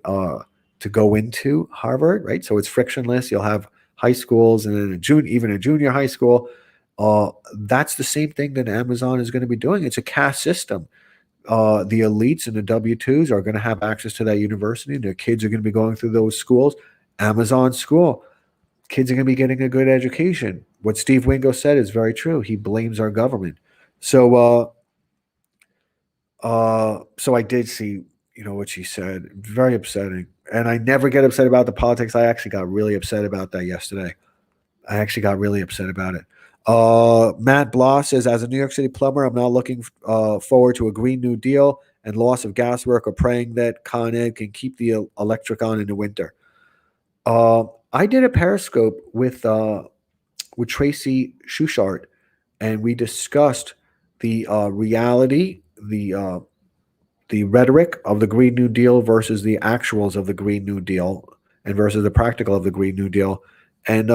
go into Harvard, right? So it's frictionless. You'll have high schools, and then even a junior high school. That's the same thing that Amazon is going to be doing. It's a caste system. The elites and the W-2s are going to have access to that university. Their kids are going to be going through those schools. Amazon school. Kids are going to be getting a good education. What Steve Wingo said is very true. He blames our government. So, so I did see, what she said. Very upsetting. And I never get upset about the politics. I actually got really upset about that yesterday. I actually got really upset about it. Matt Bloss says, as a New York City plumber, I'm now looking forward to a Green New Deal and loss of gas work, or praying that Con Ed can keep the electric on in the winter. I did a Periscope with Tracy Schuchart, and we discussed the reality, the rhetoric of the Green New Deal versus the actuals of the Green New Deal, and versus the practical of the Green New Deal. And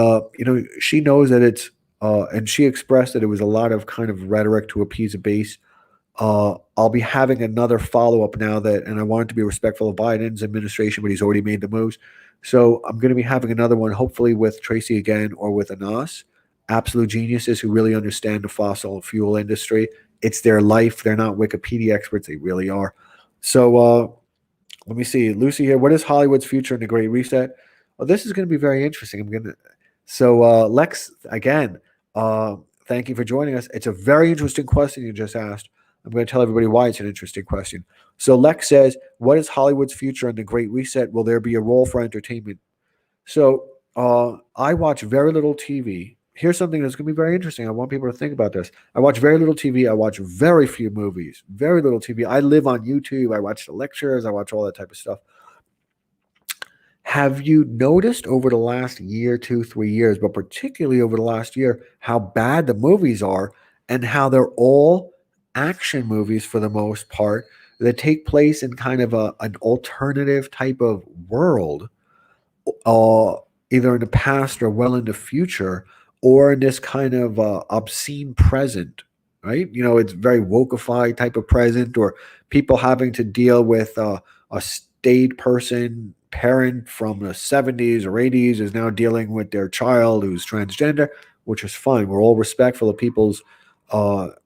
she knows that it's and she expressed that it was a lot of kind of rhetoric to appease a base. I'll be having another follow up now and I wanted to be respectful of Biden's administration, but he's already made the moves. So I'm going to be having another one, hopefully with Tracy again or with Anas, absolute geniuses who really understand the fossil fuel industry. It's their life. They're not Wikipedia experts. They really are. So let me see. Lucy here. What is Hollywood's future in the Great Reset? Well, this is going to be very interesting. Lex, again, thank you for joining us. It's a very interesting question you just asked. I'm going to tell everybody why it's an interesting question. So Lex says, what is Hollywood's future in the Great Reset? Will there be a role for entertainment? So I watch very little TV. Here's something that's going to be very interesting. I want people to think about this. I watch very little TV. I watch very few movies, very little TV. I live on YouTube. I watch the lectures. I watch all that type of stuff. Have you noticed over the last year, 2, 3 years, but particularly over the last year, how bad the movies are and how they're all action movies for the most part that take place in kind of an alternative type of world, either in the past or well in the future, or in this kind of obscene present, right? It's very wokeified type of present, or people having to deal with a staid parent from the 70s or 80s is now dealing with their child who's transgender, which is fine. We're all respectful of people's, the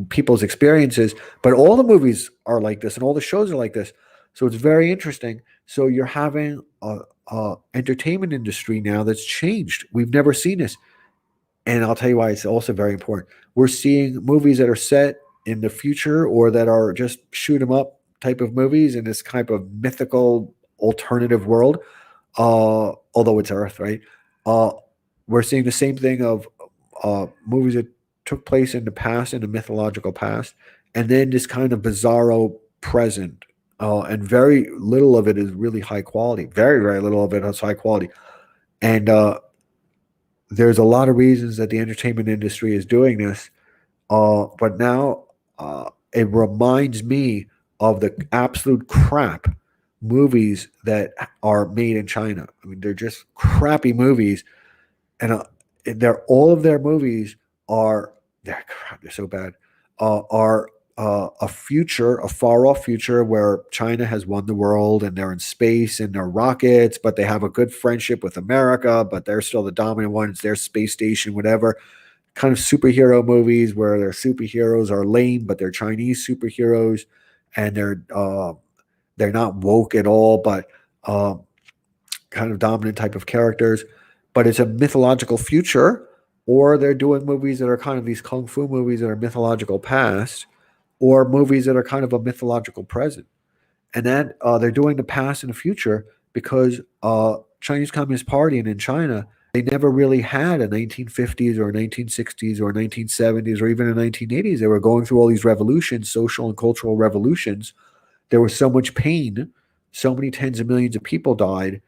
people's experiences, but all the movies are like this and all the shows are like this. So it's very interesting. So you're having a entertainment industry now that's changed. We've never seen this. And I'll tell you why it's also very important. We're seeing movies that are set in the future or that are just shoot 'em up type of movies in this type of mythical alternative world, although it's Earth, right? We're seeing the same thing of movies that took place in the past, in the mythological past, and then this kind of bizarro present. And very little of it is really high quality. Very, very little of it is high quality. And there's a lot of reasons that the entertainment industry is doing this. But now it reminds me of the absolute crap movies that are made in China. I mean, they're just crappy movies. And all of their movies they're crap, they're so bad, are a far off future where China has won the world and they're in space and they're rockets, but they have a good friendship with America, but they're still the dominant one. It's their space station, whatever. Kind of superhero movies where their superheroes are lame, but they're Chinese superheroes, and they're not woke at all, but kind of dominant type of characters. But it's a mythological future, or they're doing movies that are kind of these kung fu movies that are mythological past, or movies that are kind of a mythological present. And then they're doing the past and the future because Chinese Communist Party and in China, they never really had a 1950s or 1960s or 1970s or even a 1980s. They were going through all these revolutions, social and cultural revolutions. There was so much pain, so many tens of millions of people died.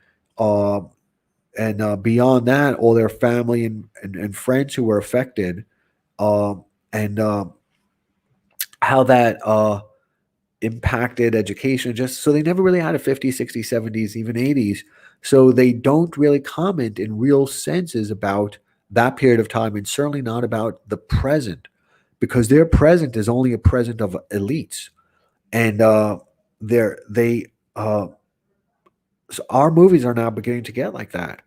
And beyond that, all their family and friends who were affected, and how that impacted education. Just so they never really had a 50s, 60s, 70s, even 80s. So they don't really comment in real senses about that period of time, and certainly not about the present, because their present is only a present of elites. And so our movies are now beginning to get like that.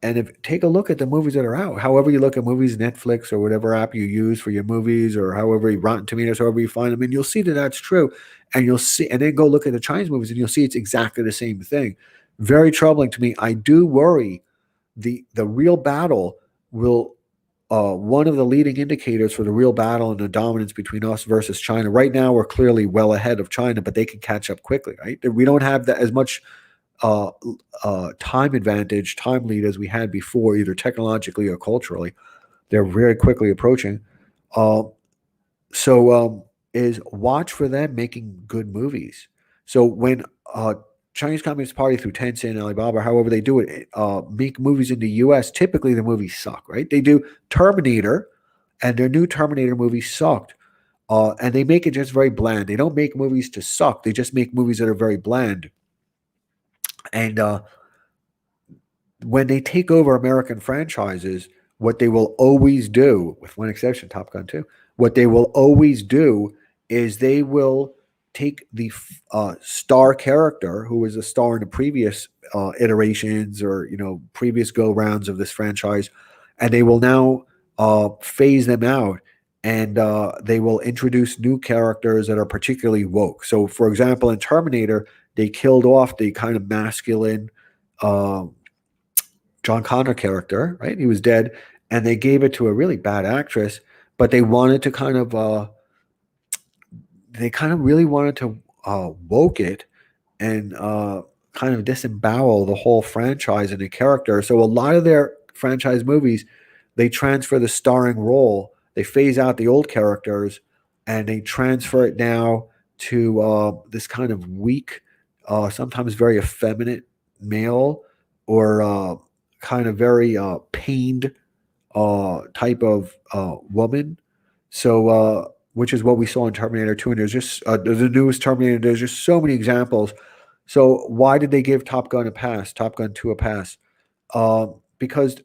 And take a look at the movies that are out. However you look at movies, Netflix or whatever app you use for your movies, or however you Rotten Tomatoes, however you find them, and you'll see that that's true. And you'll see, and then go look at the Chinese movies, and you'll see it's exactly the same thing. Very troubling to me. I do worry the real battle will. One of the leading indicators for the real battle and the dominance between us versus China. Right now, we're clearly well ahead of China, but they can catch up quickly. Right? We don't have that as much uh, time advantage, time lead as we had before, either technologically or culturally. They're very quickly approaching. Uh, so is watch for them making good movies. So when Chinese Communist Party through Tencent, Alibaba, however they do it, make movies in the U.S., typically the movies suck, right? They do Terminator, and their new Terminator movie sucked. And they make it just very bland. They don't make movies to suck. They just make movies that are very bland. And when they take over American franchises, what they will always do, with one exception, Top Gun 2, what they will always do is they will take the star character who was a star in the previous iterations or previous go rounds of this franchise, and they will now phase them out, and they will introduce new characters that are particularly woke. So, for example, in Terminator, they killed off the kind of masculine John Connor character, right? He was dead, and they gave it to a really bad actress, but they wanted to they kind of really wanted to woke it and kind of disembowel the whole franchise and the character. So a lot of their franchise movies, they transfer the starring role, they phase out the old characters, and they transfer it now to this kind of weak, sometimes very effeminate male, or kind of very pained type of woman. So, which is what we saw in Terminator 2, and there's just the newest Terminator. There's just so many examples. So, why did they give Top Gun a pass? Top Gun 2 a pass? Because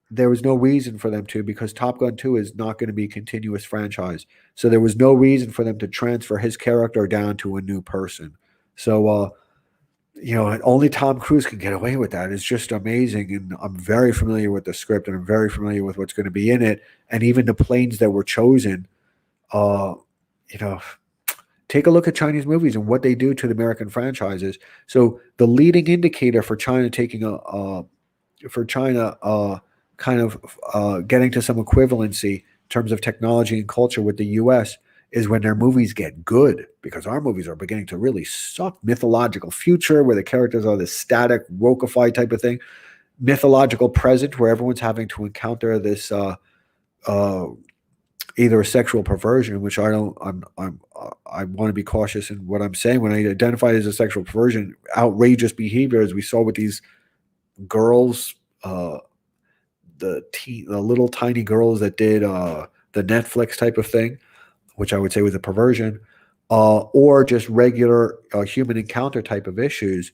there was no reason for them to. Because Top Gun 2 is not going to be a continuous franchise, so there was no reason for them to transfer his character down to a new person. So, only Tom Cruise can get away with that. It's just amazing. And I'm very familiar with the script, and I'm very familiar with what's going to be in it. And even the planes that were chosen, uh, you know, take a look at Chinese movies and what they do to the American franchises. So the leading indicator for China taking for China kind of getting to some equivalency in terms of technology and culture with the U.S. is when their movies get good, because our movies are beginning to really suck. Mythological future, where the characters are this static, wokeified type of thing. Mythological present, where everyone's having to encounter this uh, either a sexual perversion, which I don't. I want to be cautious in what I'm saying when I identify it as a sexual perversion. Outrageous behavior, as we saw with these girls, the little tiny girls that did the Netflix type of thing, which I would say was a perversion, or just regular human encounter type of issues,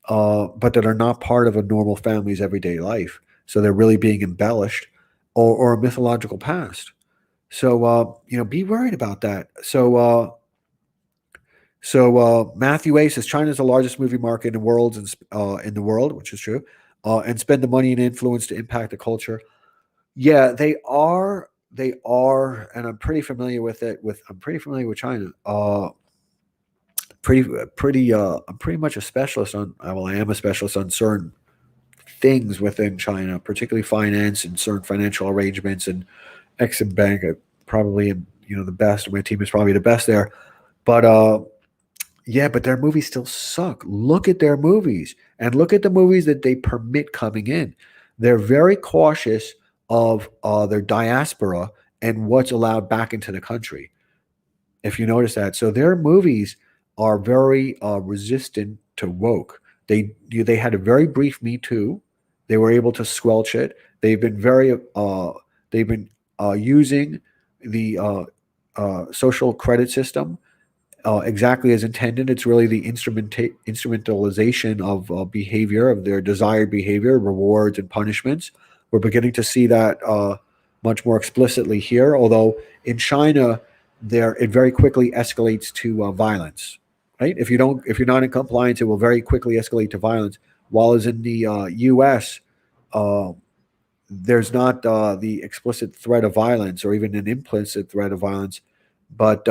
but that are not part of a normal family's everyday life. So they're really being embellished, or a mythological past. So be worried about that. So Matthew A says China is the largest movie market in the world, which is true, and spend the money and influence to impact the culture. Yeah, they are. They are, and I'm pretty familiar with it. I'm pretty familiar with China. Pretty. I'm pretty much a specialist on. Well, I am a specialist on certain things within China, particularly finance and certain financial arrangements and Exim Bank. I probably am, the best. My team is probably the best there. But yeah, but their movies still suck. Look at their movies and look at the movies that they permit coming in. They're very cautious of their diaspora and what's allowed back into the country. If you notice that, so their movies are very resistant to woke. They had a very brief Me Too. They were able to squelch it. They've been using the social credit system exactly as intended. It's really the instrumentalization of behavior, of their desired behavior, rewards and punishments. We're beginning to see that much more explicitly here. Although in China, it very quickly escalates to violence. Right? If you're not in compliance, it will very quickly escalate to violence. While as in the U.S., uh, there's not the explicit threat of violence or even an implicit threat of violence, but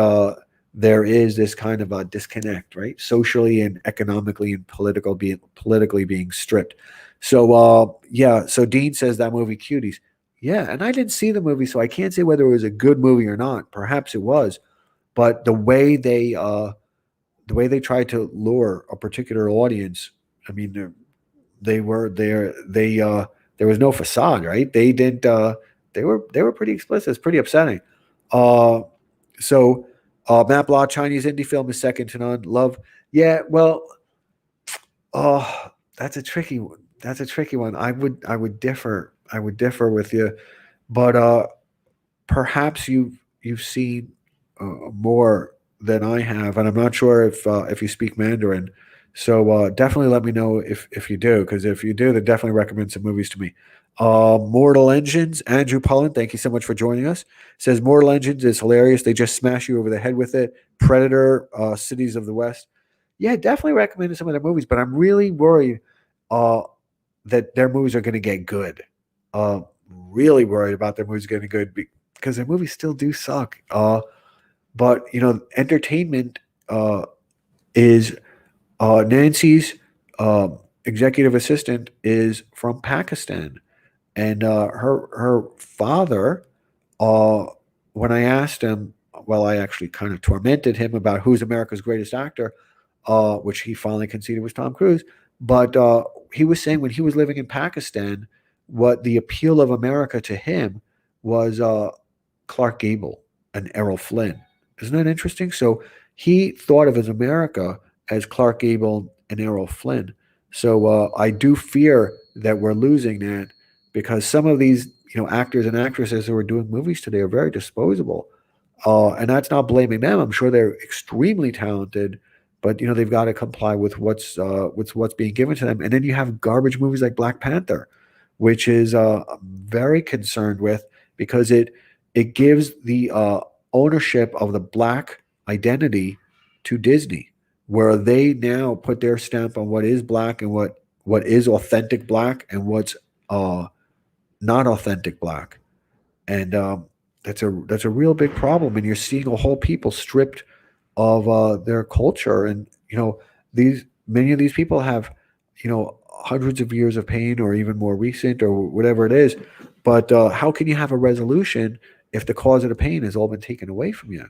there is this kind of a disconnect, right? Socially and economically and politically being stripped. So yeah, so Dean says that movie Cuties. Yeah, and I didn't see the movie, so I can't say whether it was a good movie or not. Perhaps it was, but the way they tried to lure a particular audience, I mean, they were there. There was no facade, right? They didn't. They were pretty explicit. It's pretty upsetting. Uh, so Matt Block, Chinese indie film is second to none. Love, yeah. Well, that's a tricky one. That's a tricky one. I would differ. I would differ with you, but perhaps you've seen more than I have, and I'm not sure if you speak Mandarin. So definitely let me know if you do, because if you do, then definitely recommend some movies to me. Mortal Engines, Andrew Pullen, thank you so much for joining us. Says Mortal Engines is hilarious. They just smash you over the head with it. Predator, Cities of the West. Yeah, definitely recommend some of their movies, but I'm really worried uh, that their movies are going to get good. Uh, really worried about their movies getting good because their movies still do suck. But entertainment is Nancy's executive assistant is from Pakistan, and her father. Uh, when I asked him, well, I actually kind of tormented him about who's America's greatest actor, which he finally conceded was Tom Cruise. But he was saying when he was living in Pakistan, what the appeal of America to him was Clark Gable and Errol Flynn. Isn't that interesting? So he thought of as America as Clark Gable and Errol Flynn. So I do fear that we're losing that because some of these actors and actresses who are doing movies today are very disposable. And that's not blaming them. I'm sure they're extremely talented, but they've got to comply with what's being given to them. And then you have garbage movies like Black Panther, which is I'm very concerned with because it gives the ownership of the black identity to Disney, where they now put their stamp on what is black and what is authentic black and what's not authentic black, and that's a real big problem. And you're seeing a whole people stripped of their culture, and these many of these people have hundreds of years of pain, or even more recent, or whatever it is. But how can you have a resolution if the cause of the pain has all been taken away from you?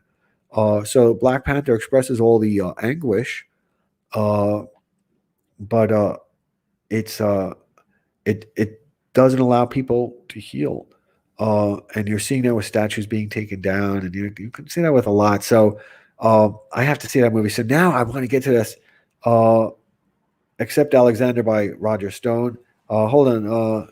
So Black Panther expresses all the anguish, uh, but it's it doesn't allow people to heal. And you're seeing that with statues being taken down, and you can see that with a lot. So I have to see that movie. So now I want to get to this. Uh, Except Alexander by Roger Stone. Hold on.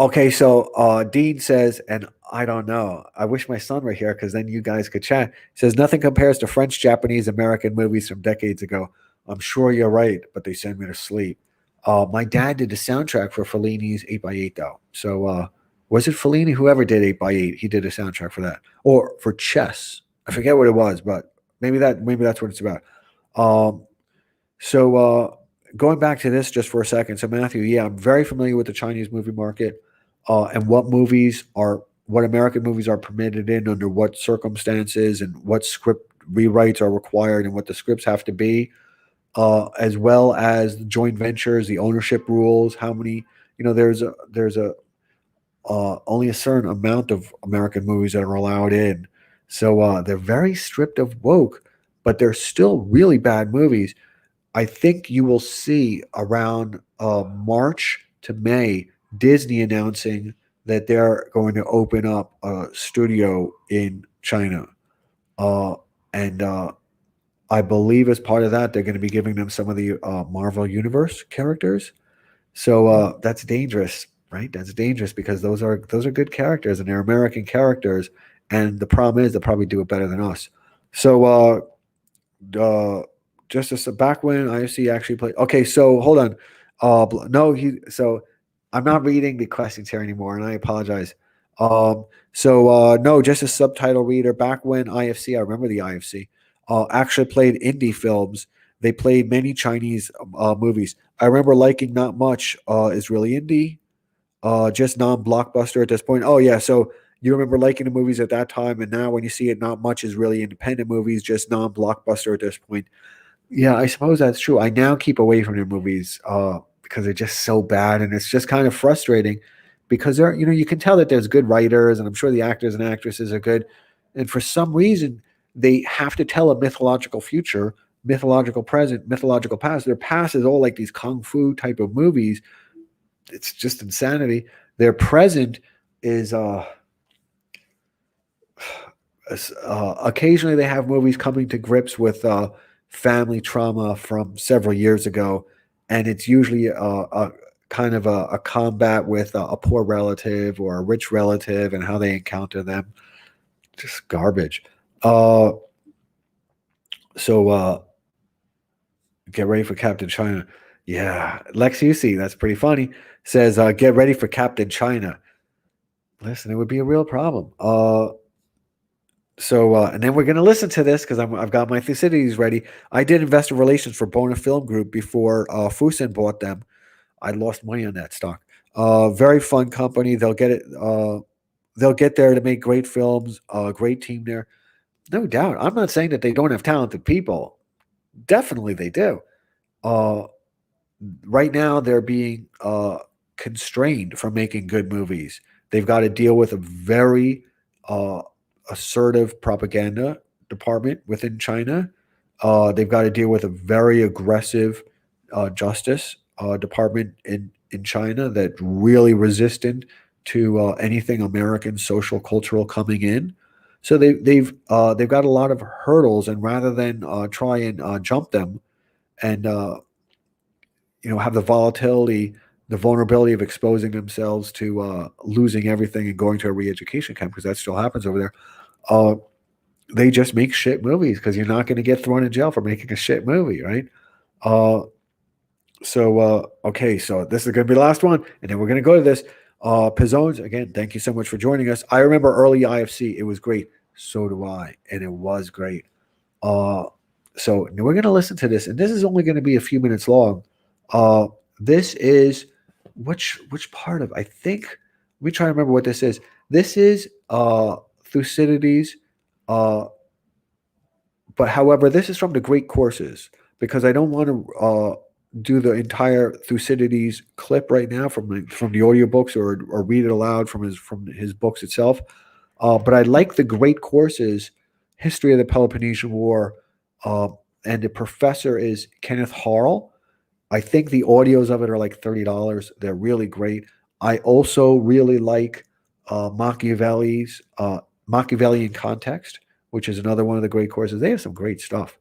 Okay, so Dean says, and I don't know. I wish my son were here because then you guys could chat. He says nothing compares to French, Japanese, American movies from decades ago. I'm sure you're right, but they send me to sleep. My dad did the soundtrack for Fellini's 8x8, though. So was it Fellini? Whoever did 8x8, he did a soundtrack for that, or for Chess. I forget what it was, but maybe that's what it's about. Um, so going back to this just for a second. So Matthew, yeah, I'm very familiar with the Chinese movie market and what American movies are permitted in under what circumstances and what script rewrites are required and what the scripts have to be, as well as the joint ventures, the ownership rules, how many. There's a only a certain amount of American movies that are allowed in. So they're very stripped of woke, but they're still really bad movies. I think you will see around March to May Disney announcing that they're going to open up a studio in China. Uh, and I believe as part of that, they're going to be giving them some of the Marvel Universe characters. So that's dangerous, right? That's dangerous because those are good characters and they're American characters. And the problem is they'll probably do it better than us. So uh, just as back when IFC actually played. Okay, so hold on. No, so I'm not reading the questions here anymore, and I apologize. So no, just a subtitle reader. Back when IFC, I remember the IFC, actually played indie films. They played many Chinese movies. I remember liking Not Much is really indie, just non-blockbuster at this point. Oh yeah, so you remember liking the movies at that time, and now when you see it, Not Much is really independent movies, just non-blockbuster at this point. Yeah, I suppose that's true. I now keep away from their movies because they're just so bad, and it's just kind of frustrating because you can tell that there's good writers, and I'm sure the actors and actresses are good, and for some reason they have to tell a mythological future mythological present, mythological past. Their past is all like these kung fu type of movies. It's just insanity. Their present is occasionally they have movies coming to grips with family trauma from several years ago, and it's usually a kind of a combat with a poor relative or a rich relative and how they encounter them. Just garbage. So get ready for Captain China. Yeah, Lex Husey, that's pretty funny. Says get ready for Captain China. Listen, it would be a real problem. And then we're going to listen to this because I've got my Thucydides ready. I did investor relations for Bona Film Group before Fusen bought them. I lost money on that stock. Very fun company. They'll get it. They'll get there to make great films. Great team there, no doubt. I'm not saying that they don't have talented people. Definitely, they do. Right now, they're being constrained from making good movies. They've got to deal with a very assertive propaganda department within China. They've got to deal with a very aggressive justice department in China that's really resistant to anything American social cultural coming in. So they've got a lot of hurdles, and rather than try and jump them and have the volatility, the vulnerability of exposing themselves to losing everything and going to a re-education camp, because that still happens over there. They just make shit movies because you're not going to get thrown in jail for making a shit movie, right? Okay, so this is going to be the last one, and then we're going to go to this. Pizzones, again, thank you so much for joining us. I remember early IFC. It was great. So do I, and it was great. So we're going to listen to this, and this is only going to be a few minutes long. This is which part of, I think, let me try to remember what this is. This is Thucydides, but however, this is from the Great Courses, because I don't want to do the entire Thucydides clip right now from the audiobooks or read it aloud from his books itself. But I like the Great Courses, History of the Peloponnesian War, and the professor is Kenneth Harl. I think the audios of it are like $30. They're really great. I also really like Machiavellian Context, which is another one of the great courses. They have some great stuff.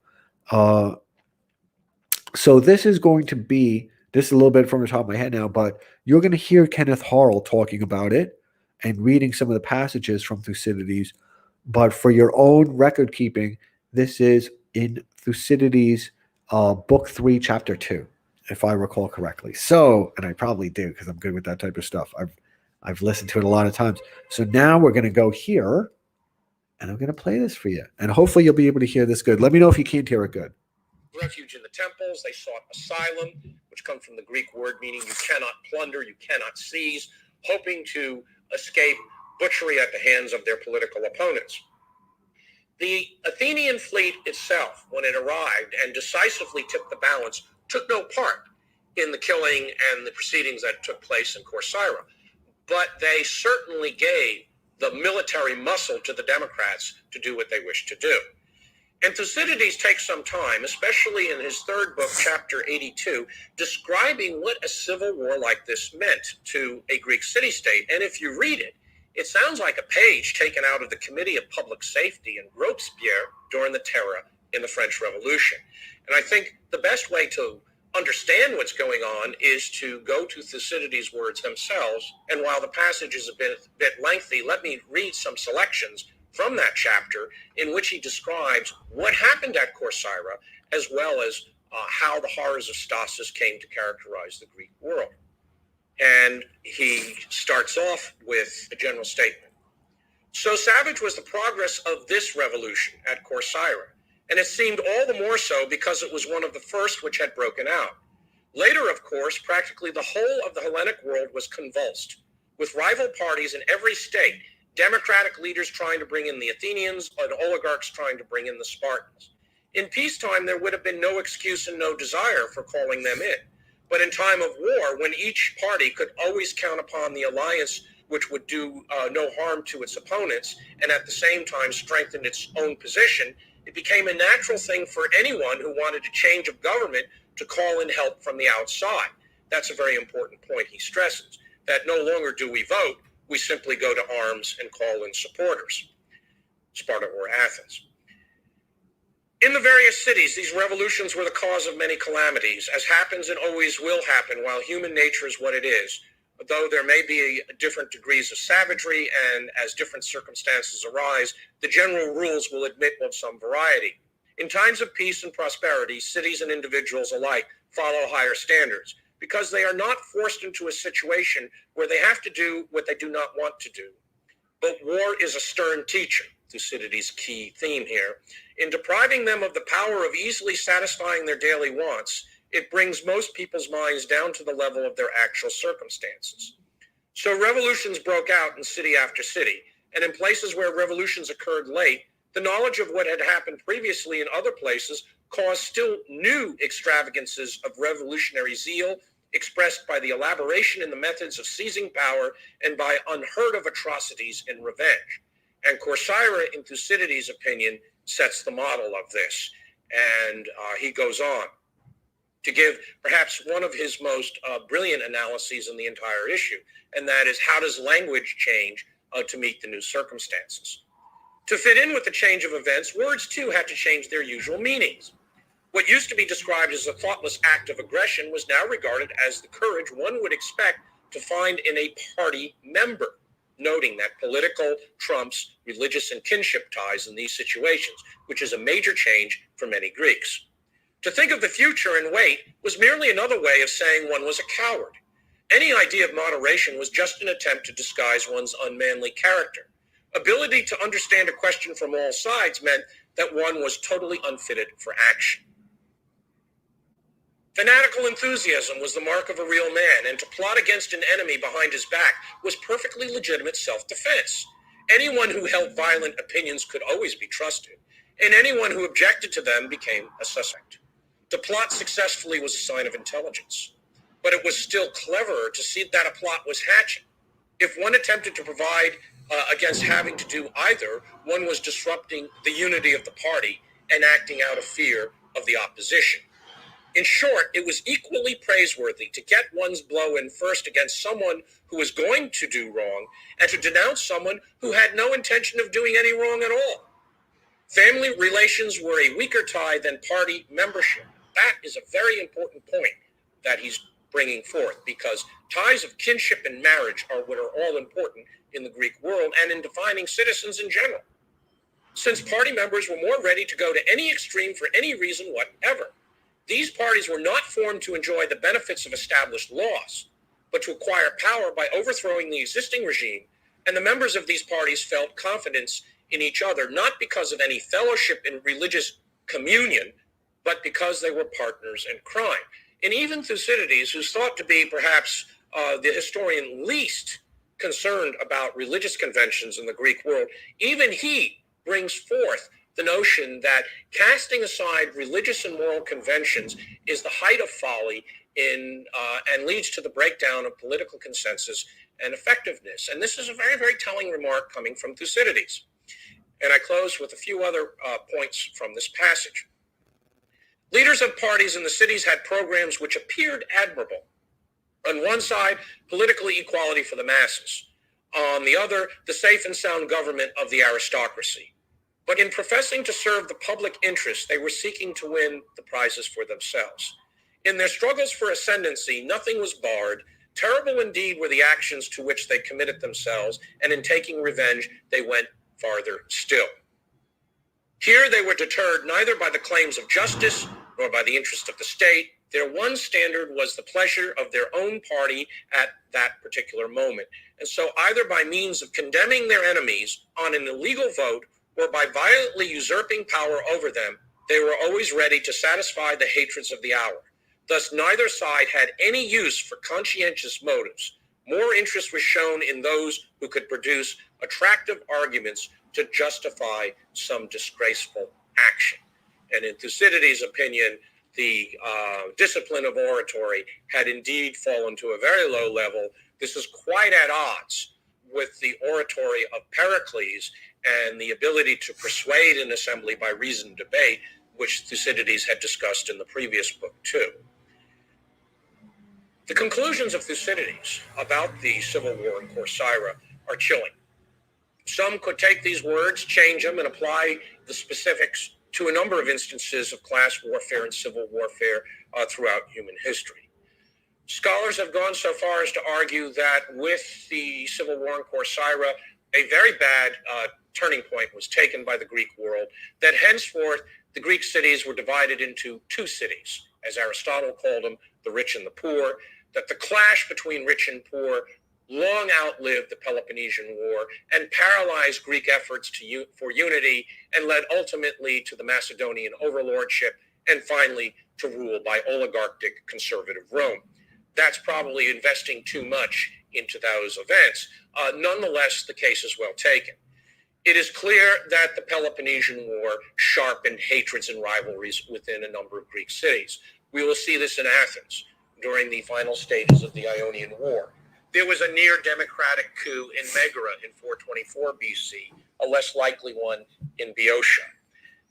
So this is going to be, this is a little bit from the top of my head now, but you're going to hear Kenneth Harl talking about it and reading some of the passages from Thucydides. But for your own record keeping, this is in Thucydides, Book 3, Chapter 2, if I recall correctly. So, and I probably do because I'm good with that type of stuff. I've listened to it a lot of times. So now we're going to go here, and I'm going to play this for you. And hopefully you'll be able to hear this good. Let me know if you can't hear it good. Refuge in the temples. They sought asylum, which comes from the Greek word meaning you cannot plunder, you cannot seize, hoping to escape butchery at the hands of their political opponents. The Athenian fleet itself, when it arrived and decisively tipped the balance, took no part in the killing and the proceedings that took place in Corcyra, but they certainly gave the military muscle to the Democrats to do what they wished to do. And Thucydides takes some time, especially in his third book, chapter 82, describing what a civil war like this meant to a Greek city-state. And if you read it, it sounds like a page taken out of the Committee of Public Safety in Robespierre during the Terror in the French Revolution. And I think the best way to understand what's going on is to go to Thucydides' words themselves. And while the passage is a bit lengthy, let me read some selections from that chapter in which he describes what happened at Corcyra, as well as how the horrors of stasis came to characterize the Greek world. And he starts off with a general statement. So savage was the progress of this revolution at Corcyra, and it seemed all the more so because it was one of the first which had broken out. Later, of course, practically the whole of the Hellenic world was convulsed, with rival parties in every state, democratic leaders trying to bring in the Athenians and oligarchs trying to bring in the Spartans. In peacetime, there would have been no excuse and no desire for calling them in. But in time of war, when each party could always count upon the alliance which would do no harm to its opponents and at the same time strengthen its own position, it became a natural thing for anyone who wanted to change of government to call in help from the outside. That's a very important point he stresses, that no longer do we vote, we simply go to arms and call in supporters, Sparta or Athens. In the various cities, these revolutions were the cause of many calamities, as happens and always will happen while human nature is what it is. Though there may be different degrees of savagery and as different circumstances arise, the general rules will admit of some variety. In times of peace and prosperity, cities and individuals alike follow higher standards because they are not forced into a situation where they have to do what they do not want to do. But war is a stern teacher, Thucydides' key theme here. In depriving them of the power of easily satisfying their daily wants, it brings most people's minds down to the level of their actual circumstances. So revolutions broke out in city after city, and in places where revolutions occurred late, the knowledge of what had happened previously in other places caused still new extravagances of revolutionary zeal, expressed by the elaboration in the methods of seizing power and by unheard of atrocities in revenge. And Corcyra, in Thucydides' opinion, sets the model of this. And he goes on to give perhaps one of his most brilliant analyses in the entire issue, and that is, how does language change to meet the new circumstances? To fit in with the change of events, words too had to change their usual meanings. What used to be described as a thoughtless act of aggression was now regarded as the courage one would expect to find in a party member, noting that political trumps religious and kinship ties in these situations, which is a major change for many Greeks. To think of the future and wait was merely another way of saying one was a coward. Any idea of moderation was just an attempt to disguise one's unmanly character. Ability to understand a question from all sides meant that one was totally unfitted for action. Fanatical enthusiasm was the mark of a real man, and to plot against an enemy behind his back was perfectly legitimate self-defense. Anyone who held violent opinions could always be trusted, and anyone who objected to them became a suspect. To plot successfully was a sign of intelligence, but it was still cleverer to see that a plot was hatching. If one attempted to provide against having to do either, one was disrupting the unity of the party and acting out of fear of the opposition. In short, it was equally praiseworthy to get one's blow in first against someone who was going to do wrong and to denounce someone who had no intention of doing any wrong at all. Family relations were a weaker tie than party membership. That is a very important point that he's bringing forth, because ties of kinship and marriage are what are all important in the Greek world and in defining citizens in general. Since party members were more ready to go to any extreme for any reason whatever, these parties were not formed to enjoy the benefits of established laws, but to acquire power by overthrowing the existing regime, and the members of these parties felt confidence in each other, not because of any fellowship in religious communion, but because they were partners in crime. And even Thucydides, who's thought to be perhaps the historian least concerned about religious conventions in the Greek world, even he brings forth the notion that casting aside religious and moral conventions is the height of folly and leads to the breakdown of political consensus and effectiveness. And this is a very, very telling remark coming from Thucydides. And I close with a few other points from this passage. Leaders of parties in the cities had programs which appeared admirable. On one side, political equality for the masses. On the other, the safe and sound government of the aristocracy. But in professing to serve the public interest, they were seeking to win the prizes for themselves. In their struggles for ascendancy, nothing was barred. Terrible indeed were the actions to which they committed themselves, and in taking revenge, they went farther still. Here they were deterred neither by the claims of justice nor by the interest of the state. Their one standard was the pleasure of their own party at that particular moment. And so either by means of condemning their enemies on an illegal vote or by violently usurping power over them, they were always ready to satisfy the hatreds of the hour. Thus, neither side had any use for conscientious motives. More interest was shown in those who could produce attractive arguments to justify some disgraceful action. And in Thucydides' opinion, the discipline of oratory had indeed fallen to a very low level. This is quite at odds with the oratory of Pericles and the ability to persuade an assembly by reasoned debate, which Thucydides had discussed in the previous book too. The conclusions of Thucydides about the civil war in Corcyra are chilling. Some could take these words, change them, and apply the specifics to a number of instances of class warfare and civil warfare throughout human history. Scholars have gone so far as to argue that with the civil war in Corcyra, a very bad turning point was taken by the Greek world, that henceforth the Greek cities were divided into two cities, as Aristotle called them, the rich and the poor, that the clash between rich and poor long outlived the Peloponnesian War and paralyzed Greek efforts for unity and led ultimately to the Macedonian overlordship and finally to rule by oligarchic conservative Rome. That's probably investing too much into those events. Nonetheless, the case is well taken. It is clear that the Peloponnesian War sharpened hatreds and rivalries within a number of Greek cities. We will see this in Athens during the final stages of the Ionian War. There was a near-democratic coup in Megara in 424 BC, a less likely one in Boeotia.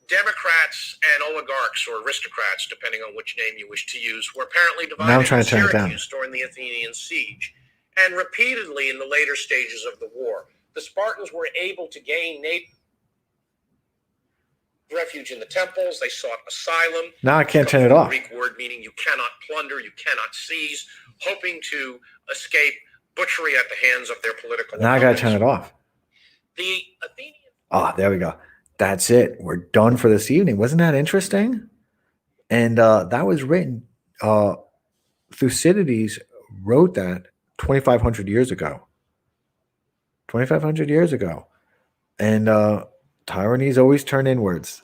Democrats and oligarchs, or aristocrats, depending on which name you wish to use, were apparently divided in Syracuse during the Athenian siege. And repeatedly in the later stages of the war, the Spartans were able to gain refuge in the temples. They sought asylum. Now I can't turn it off. Greek word meaning you cannot plunder, you cannot seize, hoping to escape butchery at the hands of their political Now I got to turn it off. The Athenians. Oh, there we go. That's it. We're done for this evening. Wasn't that interesting? And that was written. Thucydides wrote that 2,500 years ago. 2,500 years ago. And tyrannies always turn inwards.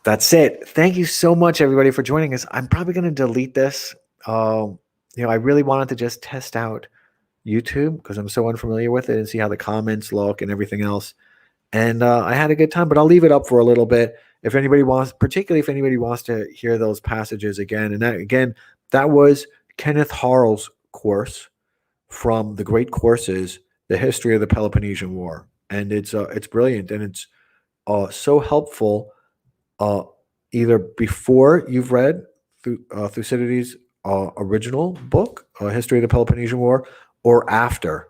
That's it. Thank you so much, everybody, for joining us. I'm probably going to delete this. I really wanted to just test out YouTube because I'm so unfamiliar with it and see how the comments look and everything else. And I had a good time, but I'll leave it up for a little bit. If anybody wants, particularly if anybody wants to hear those passages again. And that was Kenneth Harl's course from the great courses, The History of the Peloponnesian War. And it's brilliant. And it's so helpful either before you've read Thucydides' original book, History of the Peloponnesian War, or after.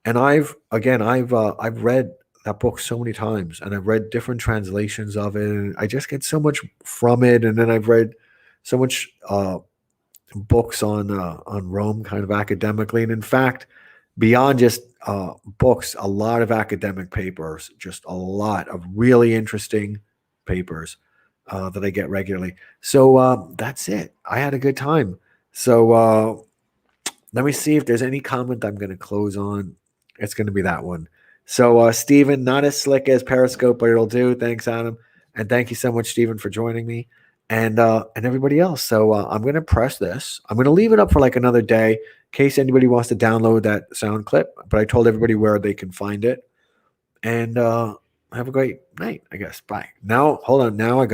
And I've read that book so many times, and I've read different translations of it, and I just get so much from it. And then I've read so much books on Rome, kind of academically, and in fact, beyond just books, a lot of academic papers, just a lot of really interesting papers that I get regularly. So that's it. I had a good time. So let me see if there's any comment I'm going to close on. It's going to be that one. So, Stephen, not as slick as Periscope, but it'll do. Thanks, Adam. And thank you so much, Stephen, for joining me and everybody else. So I'm going to press this. I'm going to leave it up for like another day in case anybody wants to download that sound clip. But I told everybody where they can find it. And have a great night, I guess. Bye. Now, hold on. Now I got